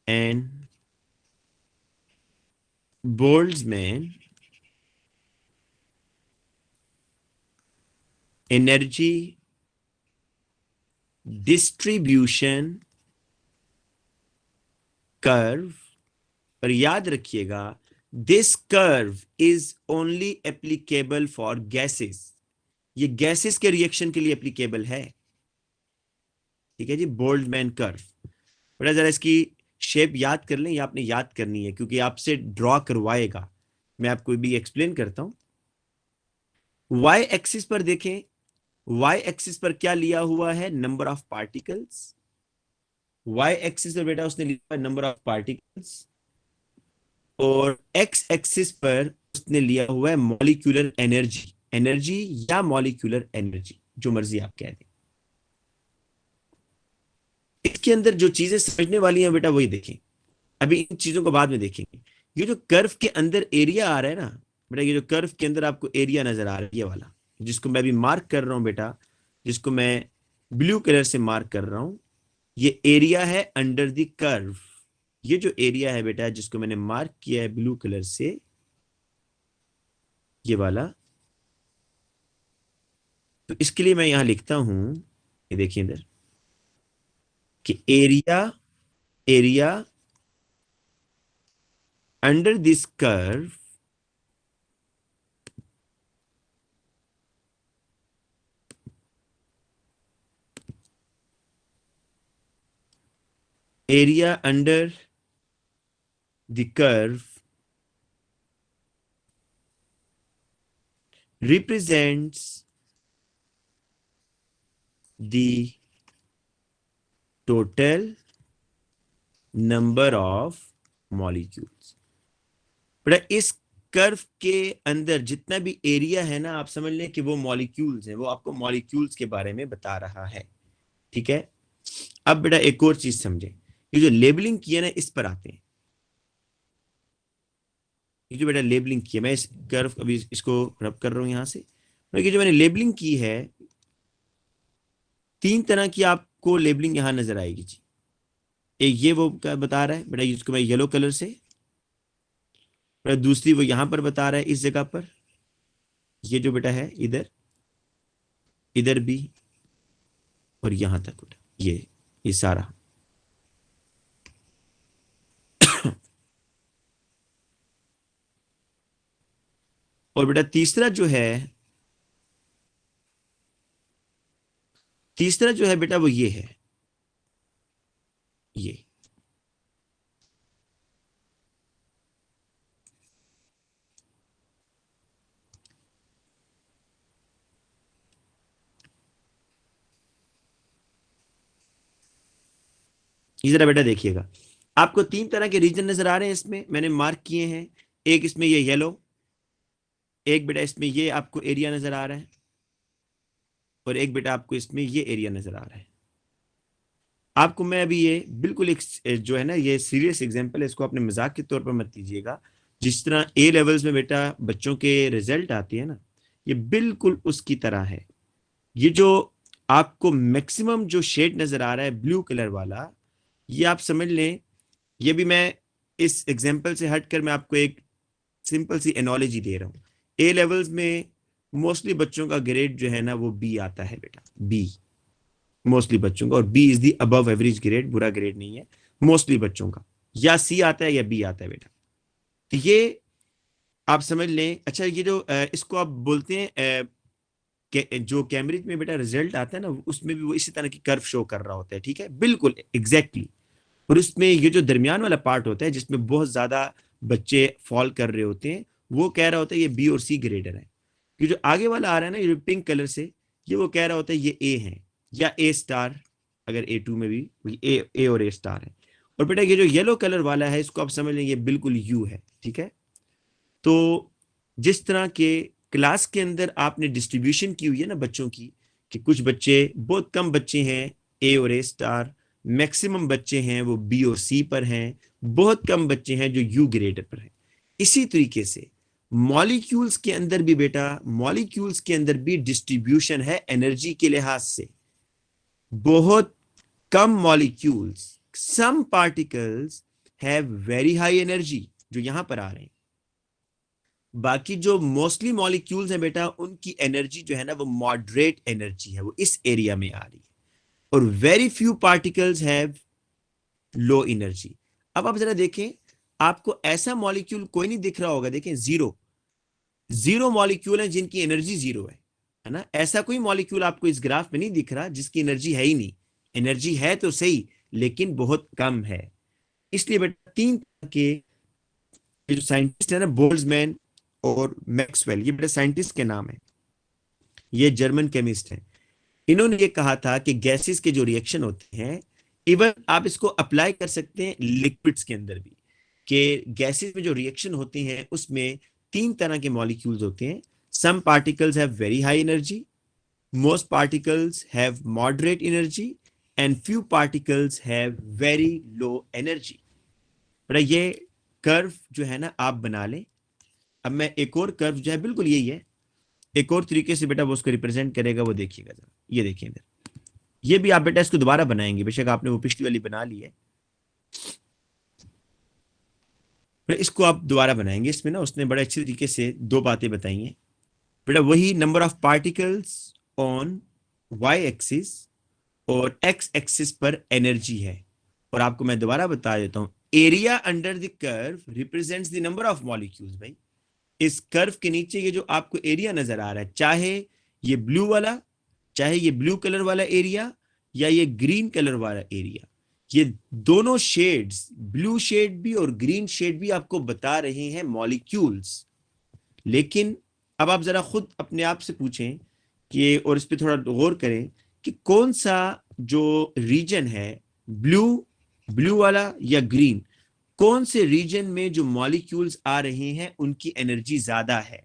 and Boltzmann. Energy distribution curve. पर याद रखिएगा this curve is only applicable for gases. ये गैसेस के रिएक्शन के लिए एप्लीकेबल है। ठीक है जी, बोल्ट्जमैन कर्व। बेटा जरा इसकी शेप याद कर लें, ये आपने याद करनी है क्योंकि आपसे ड्रॉ करवाएगा। मैं आपको भी एक्सप्लेन करता हूं। वाई एक्सिस पर देखें, वाई एक्सिस पर क्या लिया हुआ है, number of particles. Y axis पर बेटा उसने लिया नंबर ऑफ पार्टिकल्स, और एक्स एक्सिस पर उसने लिया हुआ है मॉलिक्यूलर एनर्जी। एनर्जी या मॉलिक्यूलर एनर्जी जो मर्जी आप कह दें। इसके अंदर जो चीजें समझने वाली हैं बेटा वही देखें, अभी इन चीजों को बाद में देखेंगे। ये जो कर्व के अंदर एरिया आ रहा है ना बेटा, ये जो कर्व के अंदर आपको एरिया नजर आ रहा है ये वाला, जिसको मैं अभी मार्क कर रहा हूं बेटा, जिसको मैं ब्लू कलर से मार्क कर रहा हूं, ये एरिया है अंडर द कर्व। ये जो एरिया है बेटा जिसको मैंने मार्क किया है ब्लू कलर से, ये वाला, तो इसके लिए मैं यहां लिखता हूं, ये देखिए इधर कि area, area under this curve area under the curve represents the total number of molecules। बेटा इस कर्व के अंदर जितना भी एरिया है ना, आप समझ लें कि वो मॉलिक्यूल्स हैं, वो आपको मॉलिक्यूल्स के बारे में बता रहा है। ठीक है। अब बेटा एक और चीज समझे, ये जो लेबलिंग की है ना इस पर आते हैं। ये जो बेटा लेबलिंग की है, मैं इस कर्व अभी इसको रब कर रहा हूं यहां से, ये जो मैंने लेबलिंग की है, तीन तरह की आपको लेबलिंग यहां नजर आएगी जी। एक ये वो क्या बता रहा है बेटा, इसको मैं येलो कलर से, बेटा दूसरी वो यहां पर बता रहा है इस जगह पर, ये जो बेटा है इधर, इधर भी, और यहां तक बेटा ये सारा। और बेटा तीसरा जो है बेटा वो ये है, ये जरा बेटा देखिएगा, आपको तीन तरह के रीजन नजर आ रहे हैं इसमें, मैंने मार्क किए हैं। एक इसमें ये येलो, एक बेटा इसमें ये आपको एरिया नजर आ रहा है, और एक बेटा आपको इसमें ये एरिया नजर आ रहा है। आपको मैं अभी ये बिल्कुल एक जो है ना ये सीरियस एग्जांपल है, इसको अपने मजाक के तौर पर मत लीजिएगा। जिस तरह ए लेवल्स में बेटा बच्चों के रिजल्ट आते हैं ना, ये बिल्कुल उसकी तरह है। ये जो आपको मैक्सिमम जो शेड नजर आ रहा है ब्लू कलर वाला, ये आप समझ लें, ये भी मैं इस एग्जांपल से हटकर मैं आपको एक सिंपल सी एनोलॉजी दे रहा हूँ। ए लेवल्स में मोस्टली बच्चों का ग्रेड जो है ना वो बी आता है बेटा, बी मोस्टली बच्चों का, और B is the above average grade, बुरा ग्रेड नहीं है मोस्टली बच्चों का, या सी आता है या बी आता है बेटा। तो ये आप समझ लें। अच्छा ये जो इसको आप बोलते हैं जो कैम्ब्रिज में बेटा रिजल्ट आता है ना, उसमें भी वो इसी तरह की कर्व शो कर रहा होता है, ठीक है, बिल्कुल एग्जैक्टली। और उसमें ये जो दरमियान वाला पार्ट होता है जिसमें बहुत ज्यादा बच्चे फॉल कर रहे होते हैं, वो कह रहा होता है ये बी और सी ग्रेडर है। ये जो आगे वाला आ रहा है ना, ये जो पिंक कलर से, ये वो कह रहा होता है ये ए है या ए स्टार, अगर ए टू में भी ए और ए स्टार है। और बेटा ये जो येलो कलर वाला है, इसको आप समझ लें ये बिल्कुल यू है, ठीक है। तो जिस तरह के क्लास के अंदर आपने डिस्ट्रीब्यूशन की हुई है ना बच्चों की, कि कुछ बच्चे, बहुत कम बच्चे हैं ए और ए स्टार, मैक्सिमम बच्चे हैं वो बी और सी पर हैं, बहुत कम बच्चे हैं जो यू ग्रेड पर हैं। इसी तरीके से मॉलिक्यूल्स के अंदर भी बेटा, मॉलिक्यूल्स के अंदर भी डिस्ट्रीब्यूशन है एनर्जी के लिहाज से। बहुत कम molecules, some particles have very high energy जो यहां पर आ रहे हैं। बाकी जो मोस्टली मॉलिक्यूल्स हैं बेटा, उनकी एनर्जी जो है ना वो मॉडरेट एनर्जी है, वो इस एरिया में आ रही है। और very few particles have low energy. अब आप जरा देखें, आपको ऐसा मॉलिक्यूल कोई नहीं दिख रहा होगा, देखें जीरो, जीरो मॉलिक्यूल है जिनकी एनर्जी जीरो है ना। ऐसा कोई मॉलिक्यूल आपको इस ग्राफ में नहीं दिख रहा जिसकी एनर्जी है ही नहीं। एनर्जी है तो सही, लेकिन बहुत कम है। इसलिए बेटा तीन तरह के जो साइंटिस्ट है ना, बोल्ट्जमैन और मैक्सवेल, ये बेटा साइंटिस्ट के नाम है, ये जर्मन केमिस्ट हैं। इन्होंने ये कहा था कि गैसेस के जो रिएक्शन होते हैं, इवन आप इसको अप्लाई कर सकते हैं लिक्विड्स के अंदर भी, कि गैसेस में जो रिएक्शन होती हैं उसमें तीन तरह के मॉलिक्यूल्स होते हैं। Some particles have very high energy, most particles have moderate energy, and few particles have very low energy. बेटा ये कर्व जो है ना आप बना लें। अब मैं एक और कर्व जो है बिल्कुल यही है, एक और तरीके से बेटा वो उसको रिप्रेजेंट करेगा, वो देखिएगा जरा, ये देखिए इधर। ये भी आप बेटा इसको दोबारा बनाएंगे, बेशक आपने वो पिछली वाली बना ली है, बेटा इसको आप दोबारा बनाएंगे। इसमें ना उसने बड़े अच्छे तरीके से दो बातें बताई हैं बेटा, वही number of particles on Y axis और एक्स एक्सिस पर एनर्जी है। और आपको मैं दोबारा बता देता हूं, area under the curve represents the number of molecules. भाई इस कर्व के नीचे ये जो आपको एरिया नजर आ रहा है, चाहे ये ब्लू वाला, चाहे ये ब्लू कलर वाला एरिया, या ये ग्रीन कलर वाला एरिया, ये दोनों शेड्स, ब्लू शेड भी और ग्रीन शेड भी आपको बता रहे हैं मॉलिक्यूल्स। लेकिन अब आप जरा खुद अपने आप से पूछें कि, और इस पर थोड़ा गौर करें कि कौन सा जो रीजन है, ब्लू, ब्लू वाला या ग्रीन, कौन से रीजन में जो मॉलिक्यूल्स आ रहे हैं उनकी एनर्जी ज्यादा है।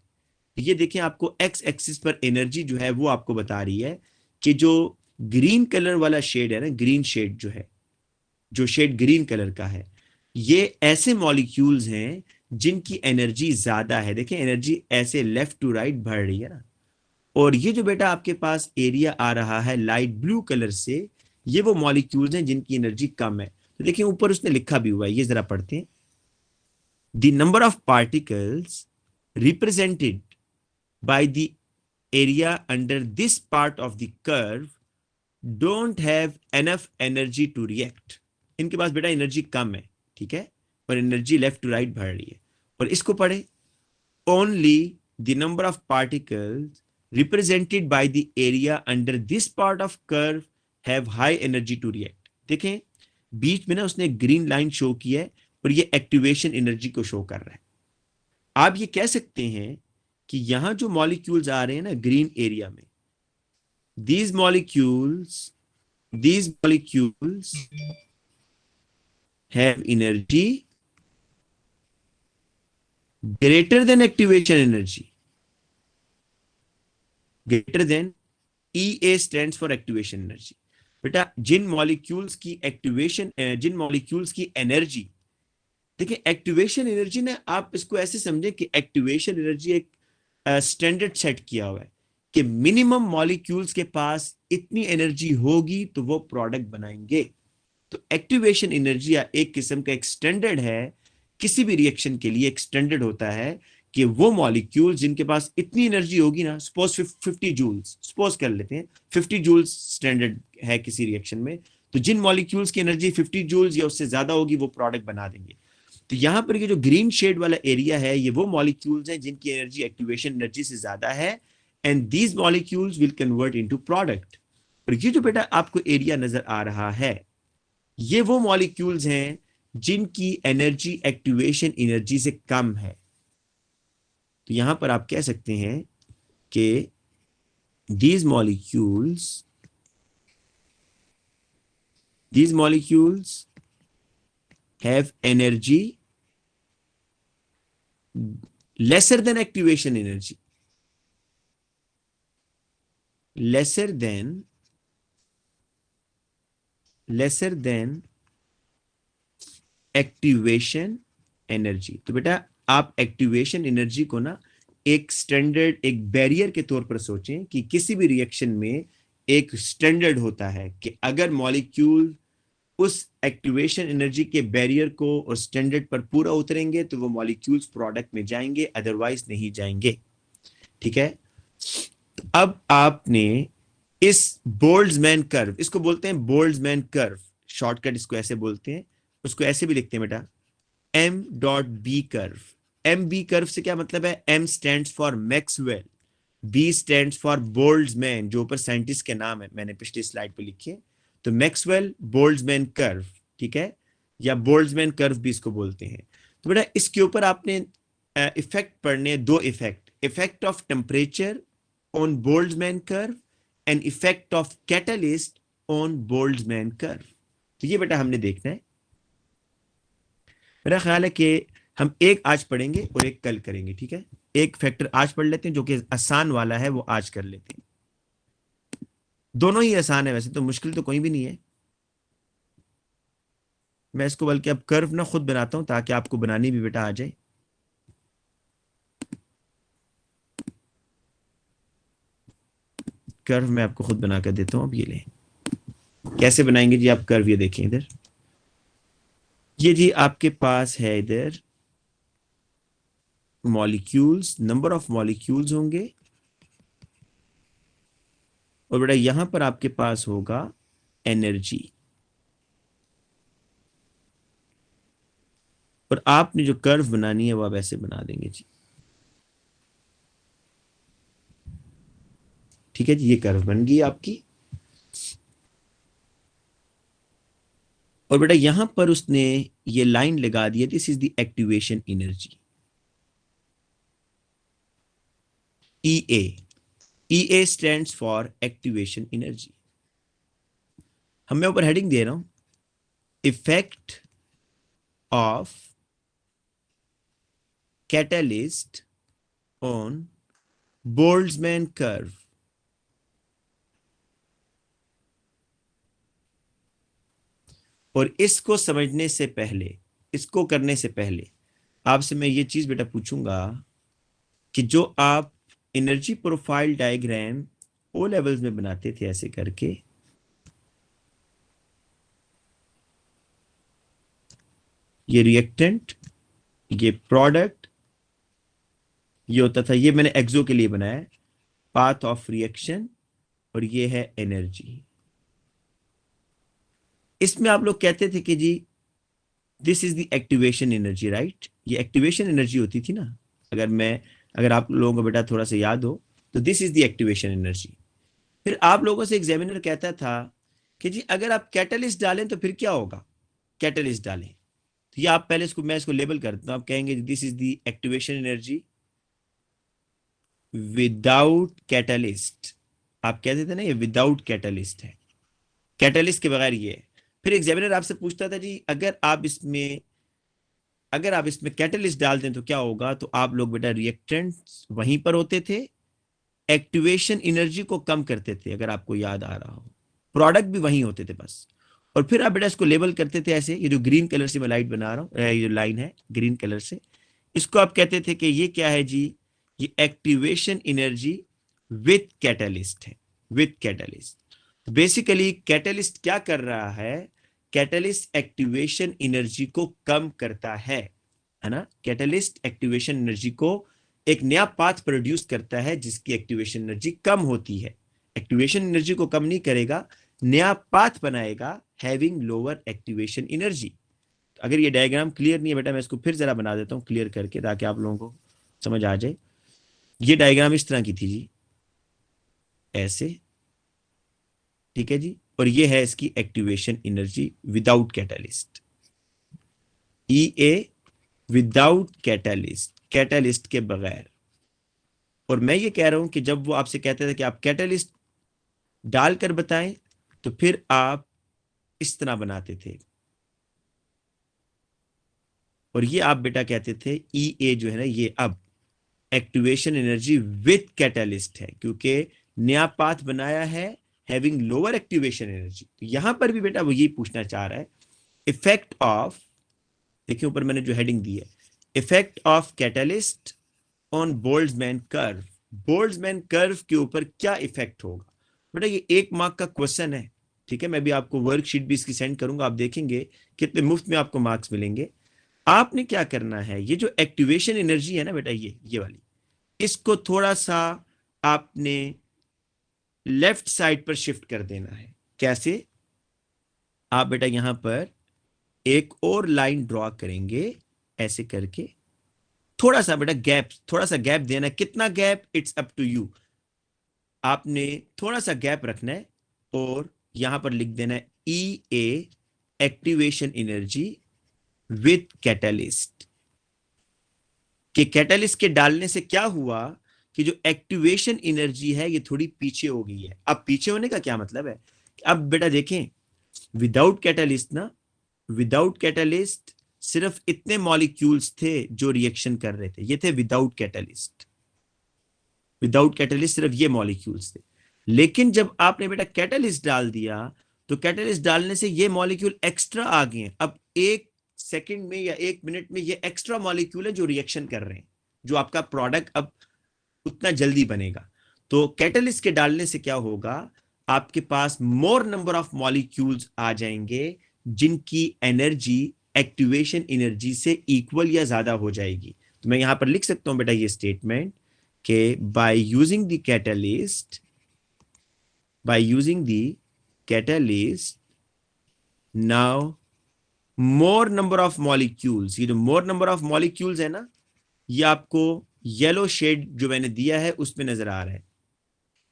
ये देखें, आपको एक्स एक्सिस पर एनर्जी जो है वो आपको बता रही है कि जो ग्रीन कलर वाला शेड है ना, ग्रीन शेड जो है, जो शेड ग्रीन कलर का है, ये ऐसे मॉलिक्यूल्स हैं जिनकी एनर्जी ज्यादा है। देखें एनर्जी ऐसे लेफ्ट टू राइट बढ़ रही है ना। और ये जो बेटा आपके पास एरिया आ रहा है लाइट ब्लू कलर से, ये वो मॉलिक्यूल्स हैं जिनकी एनर्जी कम है। तो देखिए ऊपर उसने लिखा भी हुआ है, ये जरा पढ़ते हैं। The number of particles represented by the area under this part of the curve don't have enough energy to react। इनके पास बेटा एनर्जी कम है, ठीक है, और एनर्जी लेफ्ट टू राइट बढ़ रही है। और इसको पढ़े, only the number of particles represented by the area under this part of curve have high energy to react. देखें बीच में ना उसने ग्रीन लाइन शो की है और ये एक्टिवेशन एनर्जी को शो कर रहा है। आप ये कह सकते हैं कि यहां जो मॉलिक्यूल्स आ रहे हैं ना ग्रीन एरिया में, these molecules have energy greater than activation energy, greater than EA stands for activation energy। बेटा जिन मॉलिक्यूल्स की एक्टिवेशन, जिन मॉलिक्यूल्स की एनर्जी, देखिए एक्टिवेशन एनर्जी ना आप इसको ऐसे समझें कि एक्टिवेशन एनर्जी एक स्टैंडर्ड सेट किया हुआ है कि मिनिमम मॉलिक्यूल्स के पास इतनी एनर्जी होगी तो वो प्रोडक्ट बनाएंगे। तो एक्टिवेशन एनर्जी एक किस्म का एक स्टैंडर्ड है किसी भी रिएक्शन के लिए एक स्टैंडर्ड होता है कि वो मॉलिक्यूल जिनके पास इतनी एनर्जी होगी ना, सपोज 50 जूल्स, सपोज कर लेते हैं 50 जूल्स स्टैंडर्ड है किसी रिएक्शन में, तो जिन मॉलिक्यूल्स की एनर्जी 50 जूल्स या उससे ज्यादा होगी वो प्रोडक्ट बना देंगे। तो यहां पर ये जो ग्रीन शेड वाला एरिया है ये वो मॉलिक्यूल्स हैं जिनकी एनर्जी एक्टिवेशन एनर्जी से ज्यादा है, and these molecules will convert into product. और ये जो बेटा आपको एरिया नजर आ रहा है ये वो मॉलिक्यूल्स हैं जिनकी एनर्जी एक्टिवेशन एनर्जी से कम है। तो यहां पर आप कह सकते हैं कि these molecules these molecules have energy lesser than activation energy, lesser than activation energy. तो बेटा आप एक्टिवेशन एनर्जी को ना एक स्टैंडर्ड, एक बैरियर के तौर पर सोचें कि किसी भी रिएक्शन में एक स्टैंडर्ड होता है कि अगर मॉलिक्यूल उस एक्टिवेशन एनर्जी के बैरियर को और स्टैंडर्ड पर पूरा उतरेंगे तो वो मॉलिक्यूल्स प्रोडक्ट में जाएंगे, अदरवाइज नहीं जाएंगे। ठीक है, अब आपने इस बोल्ट्जमैन कर्व, इसको बोलते हैं बोल्ट्जमैन कर्व, शॉर्टकट इसको ऐसे बोलते हैं, उसको ऐसे भी लिखते हैं बेटा M dot B curve. M B curve से क्या मतलब है? M stands for Maxwell, B stands for Boltzmann, जो ऊपर साइंटिस्ट के नाम है, मैंने पिछली स्लाइड पे लिखे। तो मैक्सवेल बोल्ट्जमैन कर्व, ठीक है, या बोल्ट्जमैन कर्व भी इसको बोलते हैं। तो बेटा इसके ऊपर आपने इफेक्ट पढ़ने, दो effect, effect of temperature on Boltzmann curve and effect of catalyst on Boltzmann curve. तो ये बेटा हमने देखना है। मेरा ख्याल है कि हम एक आज पढ़ेंगे और एक कल करेंगे, ठीक है। एक फैक्टर आज पढ़ लेते हैं जो कि आसान वाला है, वो आज कर लेते हैं। दोनों ही आसान है, वैसे तो मुश्किल तो कोई भी नहीं है। मैं इसको बल्कि अब कर्व ना खुद बनाता हूं ताकि आपको बनानी भी बेटा आ जाए। कर्व मैं आपको खुद बना कर देता हूं। अब ये लें, कैसे बनाएंगे जी आप कर्व, ये देखें इधर, ये जी आपके पास है इधर मॉलिक्यूल्स, नंबर ऑफ मॉलिक्यूल्स होंगे, और बेटा यहां पर आपके पास होगा एनर्जी, और आपने जो कर्व बनानी है वो आप ऐसे बना देंगे जी। ठीक है जी, ये कर्व बन गई आपकी। और बेटा यहां पर उसने ये लाइन लगा दी है, this is the activation energy, EA। EA stands for activation energy. हम मैं ऊपर हेडिंग दे रहा हूं, effect of catalyst on Boltzmann curve. और इसको समझने से पहले, इसको करने से पहले आपसे मैं ये चीज बेटा पूछूंगा कि जो आप energy profile diagram O levels में बनाते थे ऐसे करके, ये रिएक्टेंट, ये प्रोडक्ट, ये होता था, ये मैंने एक्सो के लिए बनाया, पाथ ऑफ रिएक्शन, और ये है एनर्जी। इसमें आप लोग कहते थे कि जी this is the activation energy, right. ये एक्टिवेशन एनर्जी होती थी ना, अगर आप लोगों को बेटा थोड़ा सा याद हो तो this is the activation energy. फिर आप लोगों से एग्जामिनर कहता था कि जी अगर आप कैटलिस्ट डालें तो फिर क्या होगा, कैटलिस्ट डालें तो ये आप पहले इसको, मैं इसको लेबल करता हूं, आप कहेंगे this is the activation energy without catalyst. आप कहते थे ना ये विदाउट कैटलिस्ट है, कैटलिस्ट के बगैर ये है। फिर एग्जामिनर आपसे पूछता था जी अगर आप इसमें कैटलिस्ट डाल दें तो क्या होगा, तो आप लोग बेटा रिएक्टेंट वहीं पर होते थे, एक्टिवेशन एनर्जी को कम करते थे, अगर आपको याद आ रहा हो, प्रोडक्ट भी वहीं होते थे बस। और फिर आप बेटा इसको लेबल करते थे ऐसे, ये जो ग्रीन कलर से मैं लाइट बना रहा हूं, ये जो लाइन है ग्रीन कलर से, इसको आप कहते थे कि ये क्या है जी, ये एक्टिवेशन एनर्जी विथ कैटलिस्ट है, विथ कैटलिस्ट। बेसिकली कैटलिस्ट क्या कर रहा है, कैटलिस्ट एक्टिवेशन एनर्जी को कम करता है। है ना। कैटलिस्ट एक्टिवेशन एनर्जी को एक नया पाथ प्रोड्यूस करता है जिसकी एक्टिवेशन एनर्जी कम होती है। एक्टिवेशन एनर्जी को कम नहीं करेगा, नया पाथ बनाएगा हैविंग लोअर एक्टिवेशन एनर्जी। अगर ये डायग्राम क्लियर नहीं है बेटा, मैं इसको फिर जरा बना देता हूँ क्लियर करके, ताकि आप लोगों को समझ आ जाए। ये डायग्राम इस तरह की थी जी, ऐसे, ठीक है जी। और ये है इसकी एक्टिवेशन एनर्जी विदाउट कैटलिस्ट, ई ए विदाउट कैटलिस्ट, कैटलिस्ट के बगैर। और मैं ये कह रहा हूं कि जब वो आपसे कहते थे कि आप कैटलिस्ट डालकर बताएं, तो फिर आप इस तरह बनाते थे, और ये आप बेटा कहते थे ई ए जो है ना, ये अब एक्टिवेशन एनर्जी विथ कैटलिस्ट है, क्योंकि नया पाथ बनाया है हैविंग लोअर एक्टिवेशन एनर्जी। तो यहां पर भी बेटा वो यही पूछना चाह रहा है, इफेक्ट ऑफ, देखिए ऊपर मैंने जो हेडिंग दी है, effect of catalyst on Boltzmann curve. Boltzmann curve के ऊपर क्या इफेक्ट होगा बेटा, ये 1 मार्क का क्वेश्चन है, ठीक है। मैं भी आपको वर्कशीट भी इसकी सेंड करूंगा, आप देखेंगे कितने मुफ्त में आपको मार्क्स मिलेंगे। आपने क्या करना है, ये जो एक्टिवेशन एनर्जी है ना बेटा, ये वाली, इसको थोड़ा सा आपने लेफ्ट साइड पर शिफ्ट कर देना है। कैसे? आप बेटा यहां पर एक और लाइन ड्रॉ करेंगे, ऐसे करके थोड़ा सा बेटा गैप, थोड़ा सा गैप देना है। कितना gap, it's up to you, आपने थोड़ा सा गैप रखना है, और यहां पर लिख देना है ई ए एक्टिवेशन एनर्जी विथ कैटलिस्ट। कि कैटलिस्ट के डालने से क्या हुआ कि जो एक्टिवेशन एनर्जी है ये थोड़ी पीछे हो गई है। अब पीछे होने का क्या मतलब है, अब बेटा देखें, विदाउट कैटलिस्ट ना, विदाउट कैटलिस्ट सिर्फ इतने मॉलिक्यूल्स थे जो रिएक्शन कर रहे थे, ये थे विदाउट कैटलिस्ट। विदाउट कैटलिस्ट सिर्फ ये मॉलिक्यूल्स थे। लेकिन जब आपने बेटा कैटलिस्ट डाल दिया, तो कैटलिस्ट डालने से ये मॉलिक्यूल एक्स्ट्रा आ गए हैं। अब 1 सेकंड में या 1 मिनट में ये एक्स्ट्रा मॉलिक्यूल है जो रिएक्शन कर रहे हैं, जो आपका प्रोडक्ट अब उतना जल्दी बनेगा। तो कैटलिस्ट के डालने से क्या होगा, आपके पास मोर नंबर ऑफ मॉलिक्यूल्स आ जाएंगे जिनकी एनर्जी एक्टिवेशन एनर्जी से इक्वल या ज्यादा हो जाएगी। तो मैं यहां पर लिख सकता हूं बेटा ये स्टेटमेंट कि by using the catalyst, by using the catalyst now more number of molecules, ये जो मोर नंबर ऑफ मॉलिक्यूल्स है ना, ये आपको येलो शेड जो मैंने दिया है उसमें नजर आ रहा है।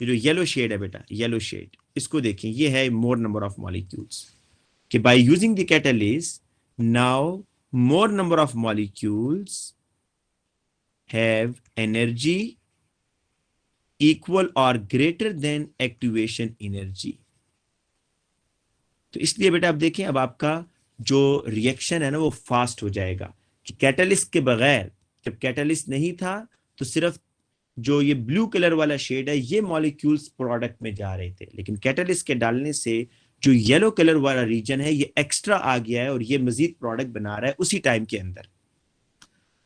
ये जो येलो शेड है बेटा, येलो शेड, इसको देखें, ये है मोर नंबर ऑफ मॉलिक्यूल्स। कि by using the catalyst now more number of molecules have energy equal और ग्रेटर देन एक्टिवेशन एनर्जी। तो इसलिए बेटा आप देखें, अब आपका जो रिएक्शन है ना वो फास्ट हो जाएगा। कि कैटलिस्ट के बगैर, जब कैटलिस्ट नहीं था तो सिर्फ जो ये ब्लू कलर वाला शेड है ये मॉलिक्यूल्स प्रोडक्ट में जा रहे थे, लेकिन कैटलिस्ट के डालने से जो येलो कलर वाला रीजन है ये एक्स्ट्रा आ गया है और ये मजीद प्रोडक्ट बना रहा है उसी टाइम के अंदर।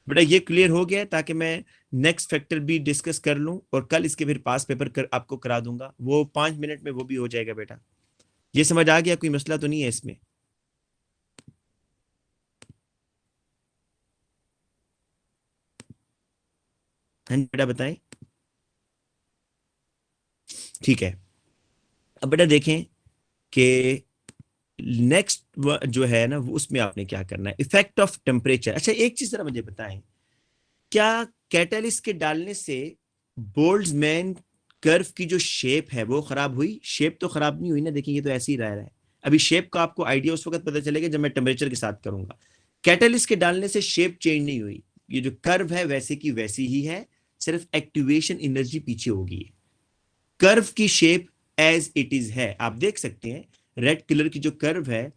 बेटा ये क्लियर हो गया है, ताकि मैं नेक्स्ट फैक्टर भी डिस्कस कर लूं और कल इसके फिर पास पेपर आपको करा दूंगा, वो 5 मिनट में वो भी हो जाएगा बेटा। ये समझ आ गया, कोई मसला तो नहीं है इसमें? हाँ जी बेटा बताएं। ठीक है, अब बेटा देखें कि नेक्स्ट जो है ना वो उसमें आपने क्या करना है, इफेक्ट ऑफ टेम्परेचर। अच्छा एक चीज जरा मुझे बताएं, क्या कैटलिस्ट के डालने से बोल्ट्जमैन कर्व की जो शेप है वो खराब हुई? शेप तो खराब नहीं हुई ना, देखिए ये तो ऐसे ही रह रहा है। अभी शेप का आपको आइडिया उस वक्त पता चलेगा जब मैं टेम्परेचर के साथ करूंगा। कैटलिस्ट के डालने से शेप चेंज नहीं हुई, ये जो कर्व है वैसे की वैसी ही है, सिर्फ एक्टिवेशन एनर्जी पीछे होगी। कर्व की शेप एज इट इज है, आप देख सकते हैं रेड कलर की जो कर्व है,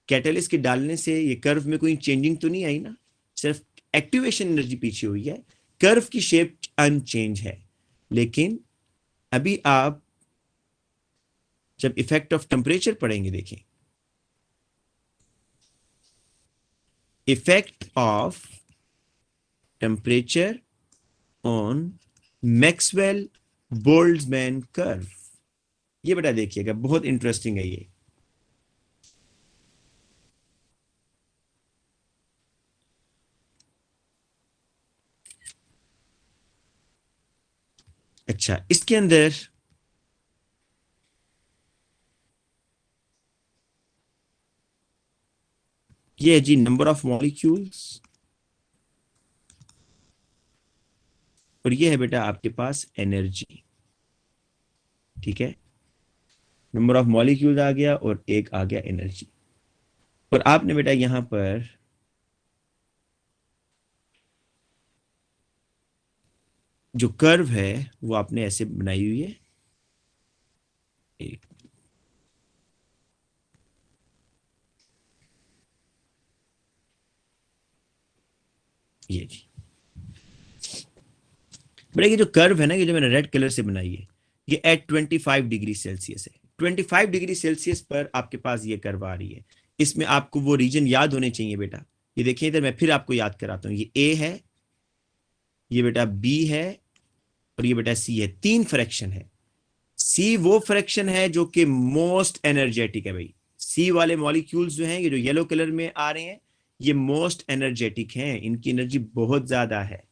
कैटलिस्ट के डालने से ये कर्व में कोई चेंजिंग तो नहीं आई ना, सिर्फ एक्टिवेशन एनर्जी पीछे हुई है, कर्व की शेप अनचेंज है। लेकिन अभी आप जब इफेक्ट ऑफ टेम्परेचर पढ़ेंगे, देखें effect of temperature on Maxwell Boltzmann curve, ये बेटा देखिएगा बहुत इंटरेस्टिंग है ये। अच्छा, इसके अंदर ये है जी नंबर ऑफ मॉलिक्यूल्स, और ये है बेटा आपके पास एनर्जी। ठीक है, नंबर ऑफ मॉलिक्यूल्स आ गया और एक आ गया एनर्जी। और आपने बेटा यहां पर जो कर्व है वो आपने ऐसे बनाई हुई है, एक, ये जी बेटा ये जो कर्व है ना, ये जो मैंने रेड कलर से बनाई है, ये एट 25 डिग्री सेल्सियस है। 25 डिग्री सेल्सियस पर आपके पास ये कर्व आ रही है। इसमें आपको वो रीजन याद होने चाहिए बेटा। ये देखिए इधर, मैं फिर आपको याद कराता हूँ, ये ए है, ये बेटा बी है, और ये बेटा सी है। तीन फ्रैक्शन है। सी वो फ्रैक्शन है जो कि मोस्ट एनर्जेटिक है भाई। सी वाले मॉलिक्यूल्स जो हैं, ये जो येलो कलर में आ रहे हैं, ये मोस्ट एनर्जेटिक हैं, इनकी एनर्जी बहुत ज्यादा है।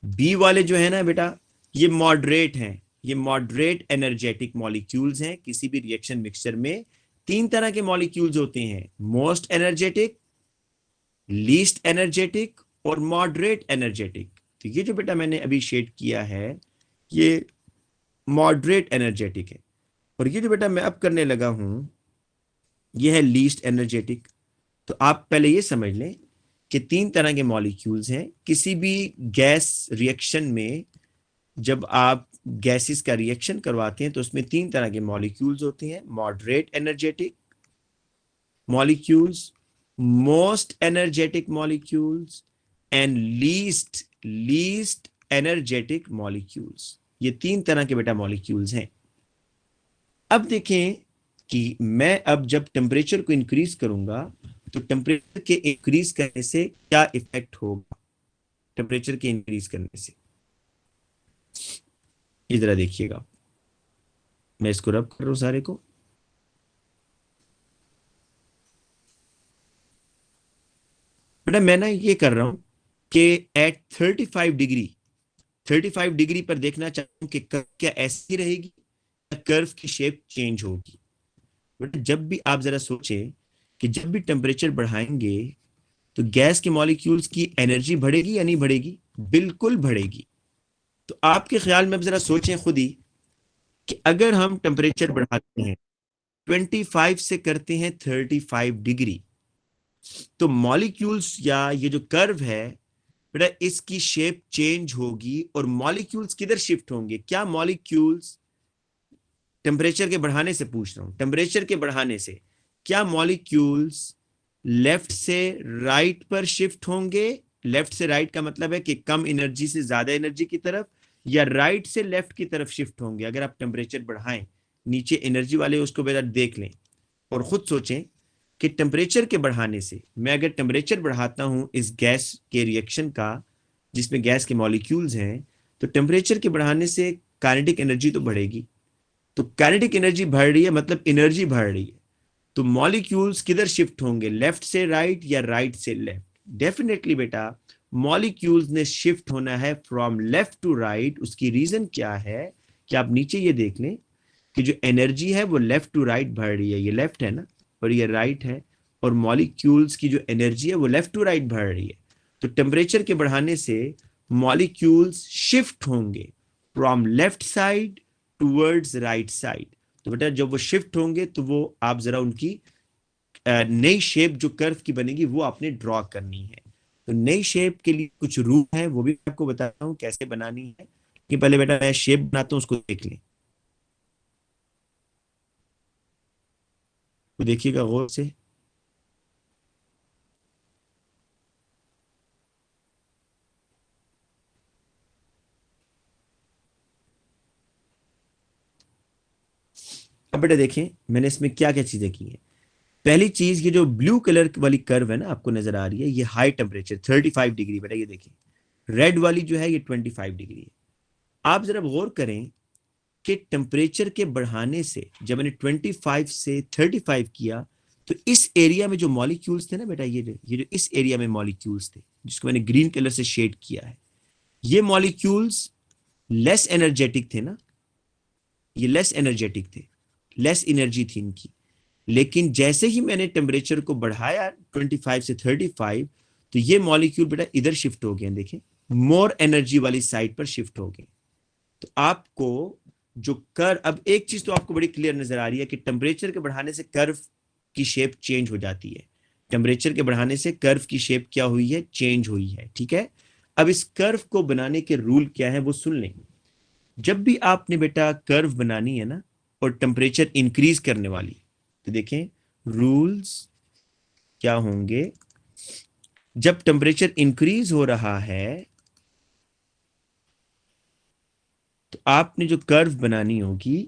बी वाले जो है ना बेटा, ये मॉडरेट हैं, ये मॉडरेट एनर्जेटिक मॉलिक्यूल्स हैं। किसी भी रिएक्शन मिक्सचर में तीन तरह के मॉलिक्यूल्स होते हैं, मोस्ट एनर्जेटिक, लीस्ट एनर्जेटिक और मॉडरेट एनर्जेटिक। तो ये जो बेटा मैंने अभी शेड किया है, ये मॉडरेट एनर्जेटिक है। और ये जो बेटा मैं अब करने लगा हूं, ये है लीस्ट एनर्जेटिक। तो आप पहले ये समझ लें कि तीन तरह के मॉलिक्यूल्स हैं। किसी भी गैस रिएक्शन में जब आप गैसेस का रिएक्शन करवाते हैं तो उसमें तीन तरह के मॉलिक्यूल्स होते हैं, moderate energetic molecules, most energetic molecules and least least energetic molecules. ये तीन तरह के बेटा मॉलिक्यूल्स हैं। अब देखें कि मैं अब जब टेम्परेचर को इंक्रीज करूंगा तो टेम्परेचर के इंक्रीज करने से क्या इफेक्ट होगा। टेम्परेचर के इंक्रीज करने से इधर देखिएगा, मैं इसको रब कर रहा हूं सारे को। बेटा मैं ना ये कर रहा हूं कि एट 35 डिग्री पर देखना चाहूं कि कर्व क्या ऐसी रहेगी या कर्व की शेप चेंज होगी। बेटा जब भी आप जरा सोचें कि जब भी टेम्परेचर बढ़ाएंगे तो गैस के मॉलिक्यूल्स की एनर्जी बढ़ेगी या नहीं बढ़ेगी? बिल्कुल बढ़ेगी। तो आपके ख्याल में अब जरा सोचें खुद ही कि अगर हम टेम्परेचर बढ़ाते हैं 25 से करते हैं 35 डिग्री, तो मॉलिक्यूल्स या ये जो कर्व है बेटा इसकी शेप चेंज होगी। और मॉलिक्यूल्स किधर शिफ्ट होंगे? क्या मॉलिक्यूल्स टेम्परेचर के बढ़ाने से पूछ रहा हूं, टेम्परेचर के बढ़ाने से क्या मॉलिक्यूल्स लेफ्ट से राइट पर शिफ्ट होंगे? लेफ्ट से राइट का मतलब है कि कम एनर्जी से ज्यादा एनर्जी की तरफ, या राइट से लेफ्ट की तरफ शिफ्ट होंगे? अगर आप टेम्परेचर बढ़ाएं, नीचे एनर्जी वाले उसको बेटा देख लें और खुद सोचें कि टेम्परेचर के बढ़ाने से, मैं अगर टेम्परेचर बढ़ाता हूं इस गैस के रिएक्शन का जिसमें गैस के मॉलिक्यूल्स हैं, तो टेम्परेचर के बढ़ाने से काइनेटिक एनर्जी तो बढ़ेगी। तो काइनेटिक एनर्जी बढ़ रही है मतलब एनर्जी बढ़ रही है। तो मॉलिक्यूल्स किधर शिफ्ट होंगे, लेफ्ट से राइट या राइट से लेफ्ट? डेफिनेटली बेटा मॉलिक्यूल्स ने शिफ्ट होना है फ्रॉम लेफ्ट टू राइट। उसकी रीजन क्या है कि आप नीचे ये देख लें कि जो एनर्जी है वो लेफ्ट टू राइट बढ़ रही है। ये लेफ्ट है ना और ये राइट है, और मॉलिक्यूल्स की जो एनर्जी है वो लेफ्ट टू राइट बढ़ रही है। तो टेम्परेचर के बढ़ाने से मॉलिक्यूल्स शिफ्ट होंगे from left side towards right side. तो बेटा जब वो शिफ्ट होंगे तो वो आप जरा उनकी नई शेप जो कर्व की बनेगी वो आपने ड्रॉ करनी है। तो नई शेप के लिए कुछ रूल है, वो भी आपको बताता हूँ कैसे बनानी है। कि पहले बेटा मैं शेप बनाता हूँ, उसको देख लें। तो देखिएगा गौर से। अब बेटा देखें मैंने इसमें क्या क्या चीजें की हैं। पहली चीज, ये जो ब्लू कलर वाली कर्व है ना आपको नजर आ रही है, ये हाई टेम्परेचर 35 डिग्री। बेटा ये देखिए रेड वाली जो है ये 25 डिग्री है। आप जरा गौर करें कि टेम्परेचर के बढ़ाने से जब मैंने 25 से 35 किया तो इस एरिया में जो मॉलिक्यूल्स थे ना बेटा, ये जो इस एरिया में मॉलिक्यूल्स थे जिसको मैंने ग्रीन कलर से शेड किया है, ये मॉलिक्यूल्स लेस एनर्जेटिक थे ना, ये लेस एनर्जेटिक थे, लेस एनर्जी थी इनकी। लेकिन जैसे ही मैंने टेम्परेचर को बढ़ाया 25 से 35, तो ये मॉलिक्यूल बेटा इधर शिफ्ट हो गए, देखें मोर एनर्जी वाली साइड पर शिफ्ट हो गए। तो आपको जो कर्व, अब एक चीज तो आपको बड़ी क्लियर नजर आ रही है कि टेम्परेचर के बढ़ाने से कर्व की शेप चेंज हो जाती है। टेम्परेचर के बढ़ाने से कर्व की शेप क्या हुई है, चेंज हुई है, ठीक है। अब इस कर्व को बनाने के रूल क्या है वो सुन लें। जब भी आपने बेटा कर्व बनानी है ना और टेम्परेचर इंक्रीज करने वाली, तो देखें रूल्स क्या होंगे। जब टेम्परेचर इंक्रीज हो रहा है तो आपने जो कर्व बनानी होगी,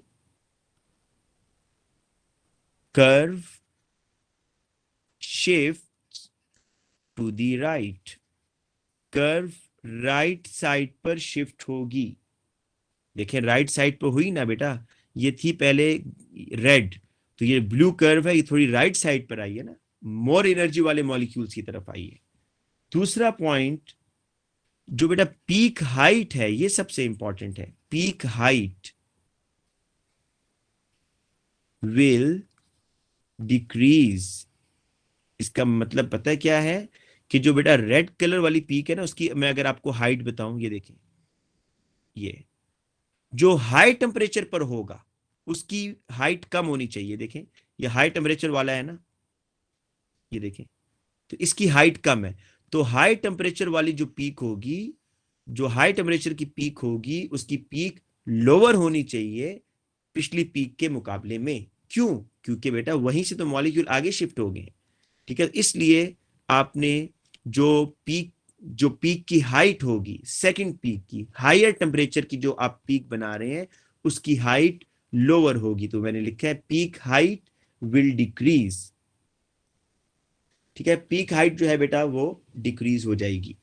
curve shift to the right, curve right side पर शिफ्ट होगी। देखें राइट साइड पर हुई ना बेटा, ये थी पहले रेड, तो ये ब्लू कर्व है, ये थोड़ी राइट साइड पर आई है ना, मोर एनर्जी वाले मॉलिक्यूल्स की तरफ आई है। दूसरा पॉइंट, जो बेटा पीक हाइट है, ये सबसे इंपॉर्टेंट है। Peak height will decrease. इसका मतलब पता है क्या है, कि जो बेटा रेड कलर वाली पीक है ना, उसकी मैं अगर आपको हाइट बताऊं, ये देखें, ये जो हाई टेम्परेचर पर होगा उसकी हाइट कम होनी चाहिए। देखें ये हाई टेम्परेचर वाला है ना, ये देखें, तो इसकी हाइट कम है। तो हाई टेम्परेचर वाली जो पीक होगी, जो हाई टेम्परेचर की पीक होगी, उसकी पीक लोअर होनी चाहिए पिछली पीक के मुकाबले में। क्यों? क्योंकि बेटा वहीं से तो मॉलिक्यूल आगे शिफ्ट हो गए, ठीक है। इसलिए आपने जो पीक, जो पीक की हाइट होगी, सेकंड पीक की हायर टेम्परेचर की जो आप पीक बना रहे हैं, उसकी हाइट लोअर होगी। तो मैंने लिखा है पीक हाइट विल डिक्रीज, ठीक है। पीक हाइट जो है बेटा वो डिक्रीज हो जाएगी।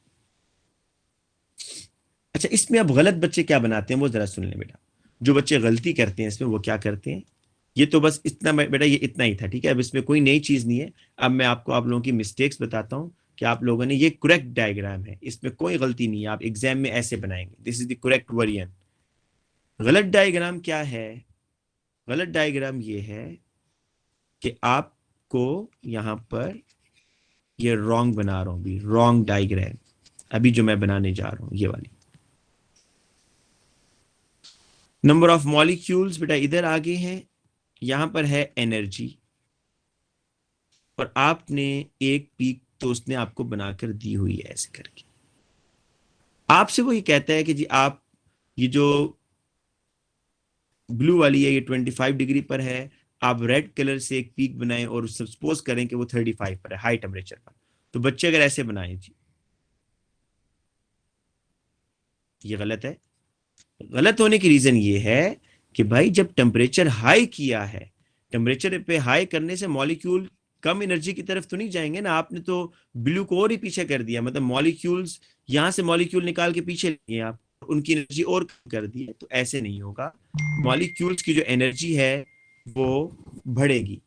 अच्छा, इसमें अब गलत बच्चे क्या बनाते हैं वो जरा सुन लें बेटा। जो बच्चे गलती करते हैं इसमें वो क्या करते हैं, ये तो बस इतना बेटा, ये इतना ही था, ठीक है। अब इसमें कोई नई चीज नहीं है। अब मैं आपको आप लोगों की मिस्टेक्स बताता हूं कि आप लोगों ने, ये करेक्ट डायग्राम है, इसमें कोई गलती नहीं है, आप एग्जाम में ऐसे बनाएंगे, this is the correct variant. गलत डायग्राम क्या है? गलत डायग्राम ये है कि आपको यहां पर, ये रॉन्ग बना रहा हूं अभी, रॉन्ग डायग्राम अभी जो मैं बनाने जा रहा हूं, ये वाली। नंबर ऑफ मॉलिक्यूल्स बेटा इधर आगे हैं, यहां पर है एनर्जी, और आपने एक पीक तो उसने आपको बनाकर दी हुई है ऐसे करके। आपसे वो ये कहता है कि जी आप, ये जो ब्लू वाली है ये 25 डिग्री पर है, आप रेड कलर से एक पीक बनाएं और सपोज करें कि वो 35 पर है, हाई टेम्परेचर पर। तो बच्चे अगर ऐसे बनाए जी, ये गलत है। गलत होने की रीजन ये है कि भाई जब टेम्परेचर हाई किया है, टेम्परेचर पे हाई करने से मॉलिक्यूल कम एनर्जी की तरफ तो नहीं जाएंगे ना। आपने तो ब्लू को और ही पीछे कर दिया, मतलब मॉलिक्यूल्स, यहां से मॉलिक्यूल निकाल के पीछे लिए आप, उनकी एनर्जी और कम कर दी है। तो ऐसे नहीं होगा, मॉलिक्यूल्स की जो एनर्जी है वो बढ़ेगी।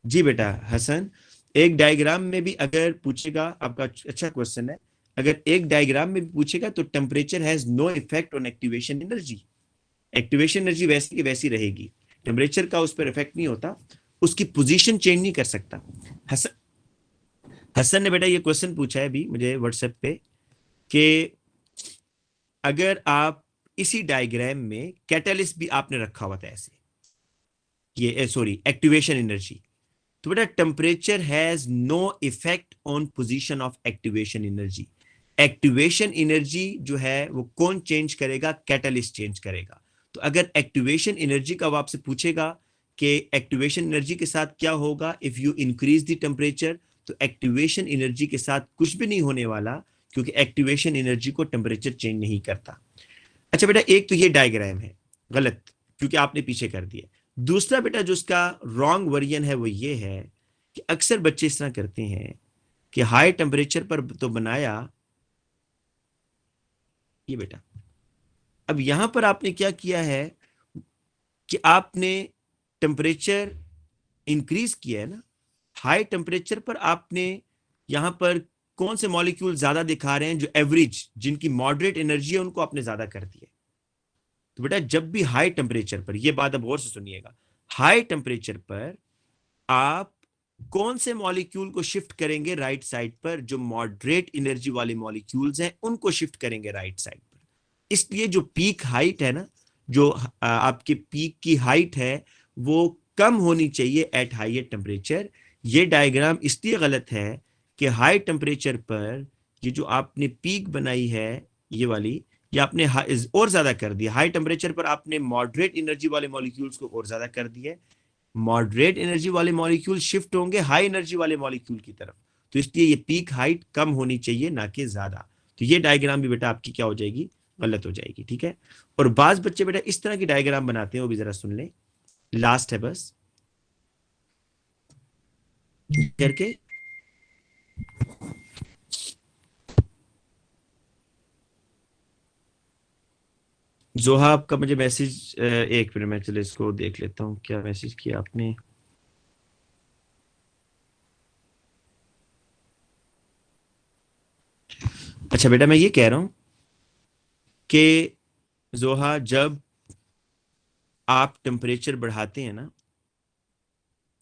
जी बेटा हसन, एक डायग्राम में भी अगर पूछेगा, आपका अच्छा क्वेश्चन है, अगर एक डायग्राम में भी पूछेगा तो temperature has no effect on activation energy. Activation energy वैसी की वैसी रहेगी, टेम्परेचर का उस पर इफेक्ट नहीं होता, उसकी पोजीशन चेंज नहीं कर सकता। हसन, हसन ने बेटा ये क्वेश्चन पूछा है अभी मुझे व्हाट्सएप पे, कि अगर आप इसी डायग्राम में कैटलिस्ट भी आपने रखा हुआ था ऐसे, ये सॉरी एक्टिवेशन एनर्जी, तो बेटा temperature has no effect on position of activation energy. Activation energy जो है वो कौन चेंज करेगा? कैटलिस्ट चेंज करेगा। तो अगर एक्टिवेशन एनर्जी का वो आपसे पूछेगा कि एक्टिवेशन एनर्जी के साथ क्या होगा if you increase the temperature, तो एक्टिवेशन एनर्जी के साथ कुछ भी नहीं होने वाला, क्योंकि एक्टिवेशन एनर्जी को टेम्परेचर चेंज नहीं करता। अच्छा बेटा, एक तो ये डायग्राम है गलत, क्योंकि आपने पीछे कर दिया। दूसरा बेटा जो उसका रॉन्ग वर्जन है वो ये है कि अक्सर बच्चे इस तरह करते हैं कि हाई टेम्परेचर पर तो बनाया, ये बेटा अब यहां पर आपने क्या किया है कि आपने टेम्परेचर इंक्रीज किया है ना, हाई टेम्परेचर पर आपने यहां पर कौन से मॉलिक्यूल ज्यादा दिखा रहे हैं, जो एवरेज, जिनकी मॉडरेट एनर्जी है, उनको आपने ज्यादा कर दिया। तो बेटा जब भी हाई टेम्परेचर पर, ये बात अब और से सुनिएगा, हाई टेम्परेचर पर आप कौन से मॉलिक्यूल को शिफ्ट करेंगे राइट साइड पर, जो मॉडरेट एनर्जी वाले मॉलिक्यूल्स हैं उनको शिफ्ट करेंगे राइट साइड पर। इसलिए जो पीक हाइट है ना, जो आपके पीक की हाइट है, वो कम होनी चाहिए एट हाइयर टेम्परेचर। ये डायग्राम इसलिए गलत है कि हाई टेम्परेचर पर ये जो आपने पीक बनाई है, ये वाली, ये आपने और ज्यादा कर दिया। हाई टेम्परेचर पर आपने मॉडरेट एनर्जी वाले मॉलिक्यूल्स को और ज्यादा कर दिया। मॉडरेट एनर्जी वाले मॉलिक्यूल शिफ्ट होंगे हाई एनर्जी वाले मॉलिक्यूल की तरफ, तो इसलिए ये पीक हाइट कम होनी चाहिए, ना कि ज्यादा। तो ये डायग्राम भी बेटा आपकी क्या हो जाएगी, गलत हो जाएगी, ठीक है। और बाज बच्चे बेटा इस तरह की डायग्राम बनाते हैं, वो भी जरा सुन लें, लास्ट है बस करके। जोहा आपका मुझे मैसेज, एक मिनट में चले इसको देख लेता हूँ, क्या मैसेज किया आपने। अच्छा बेटा मैं ये कह रहा हूं कि जोहा, जब आप टेम्परेचर बढ़ाते हैं ना,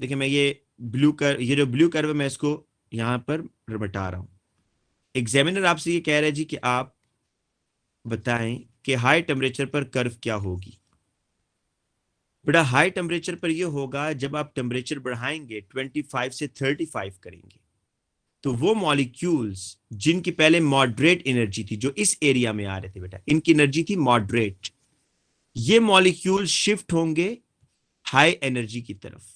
देखिए मैं ये जो ब्लू कर्व है, मैं इसको यहां पर मिटा रहा हूं। एग्जामिनर आपसे ये कह रहा है जी कि आप बताएं कि हाई टेम्परेचर पर कर्व क्या होगी। बेटा हाई टेम्परेचर पर ये होगा जब आप टेम्परेचर बढ़ाएंगे 25 से 35 करेंगे, तो वो मॉलिक्यूल्स जिनकी पहले मॉडरेट एनर्जी थी, जो इस एरिया में आ रहे थे बेटा, इनकी एनर्जी थी मॉडरेट, ये मॉलिक्यूल शिफ्ट होंगे हाई एनर्जी की तरफ।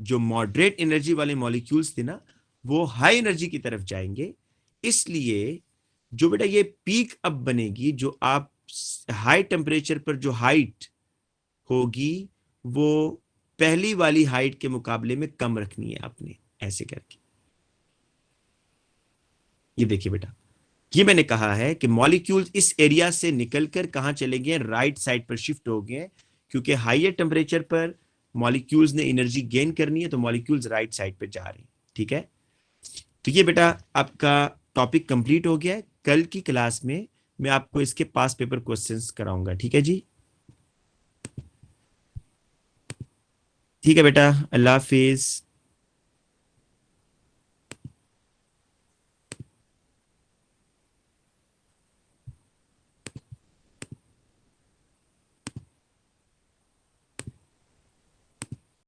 जो मॉडरेट एनर्जी वाले मॉलिक्यूल्स थे ना, वो हाई एनर्जी की तरफ जाएंगे। इसलिए जो बेटा ये पीक अब बनेगी, जो आप हाई टेम्परेचर पर जो हाइट होगी, वो पहली वाली हाइट के मुकाबले में कम रखनी है आपने, ऐसे करके। ये देखिए बेटा, ये मैंने कहा है कि मॉलिक्यूल्स इस एरिया से निकलकर कहां चले गए, राइट साइड पर शिफ्ट हो गए, क्योंकि हाइयर टेम्परेचर पर मॉलिक्यूल्स ने एनर्जी गेन करनी है, तो मॉलिक्यूल्स राइट साइड पर जा रहे हैं, ठीक है। तो ये बेटा आपका टॉपिक कंप्लीट हो गया है। कल की क्लास में मैं आपको इसके पास पेपर क्वेश्चंस कराऊंगा, ठीक है जी। ठीक है बेटा, अल्लाह हाफिज।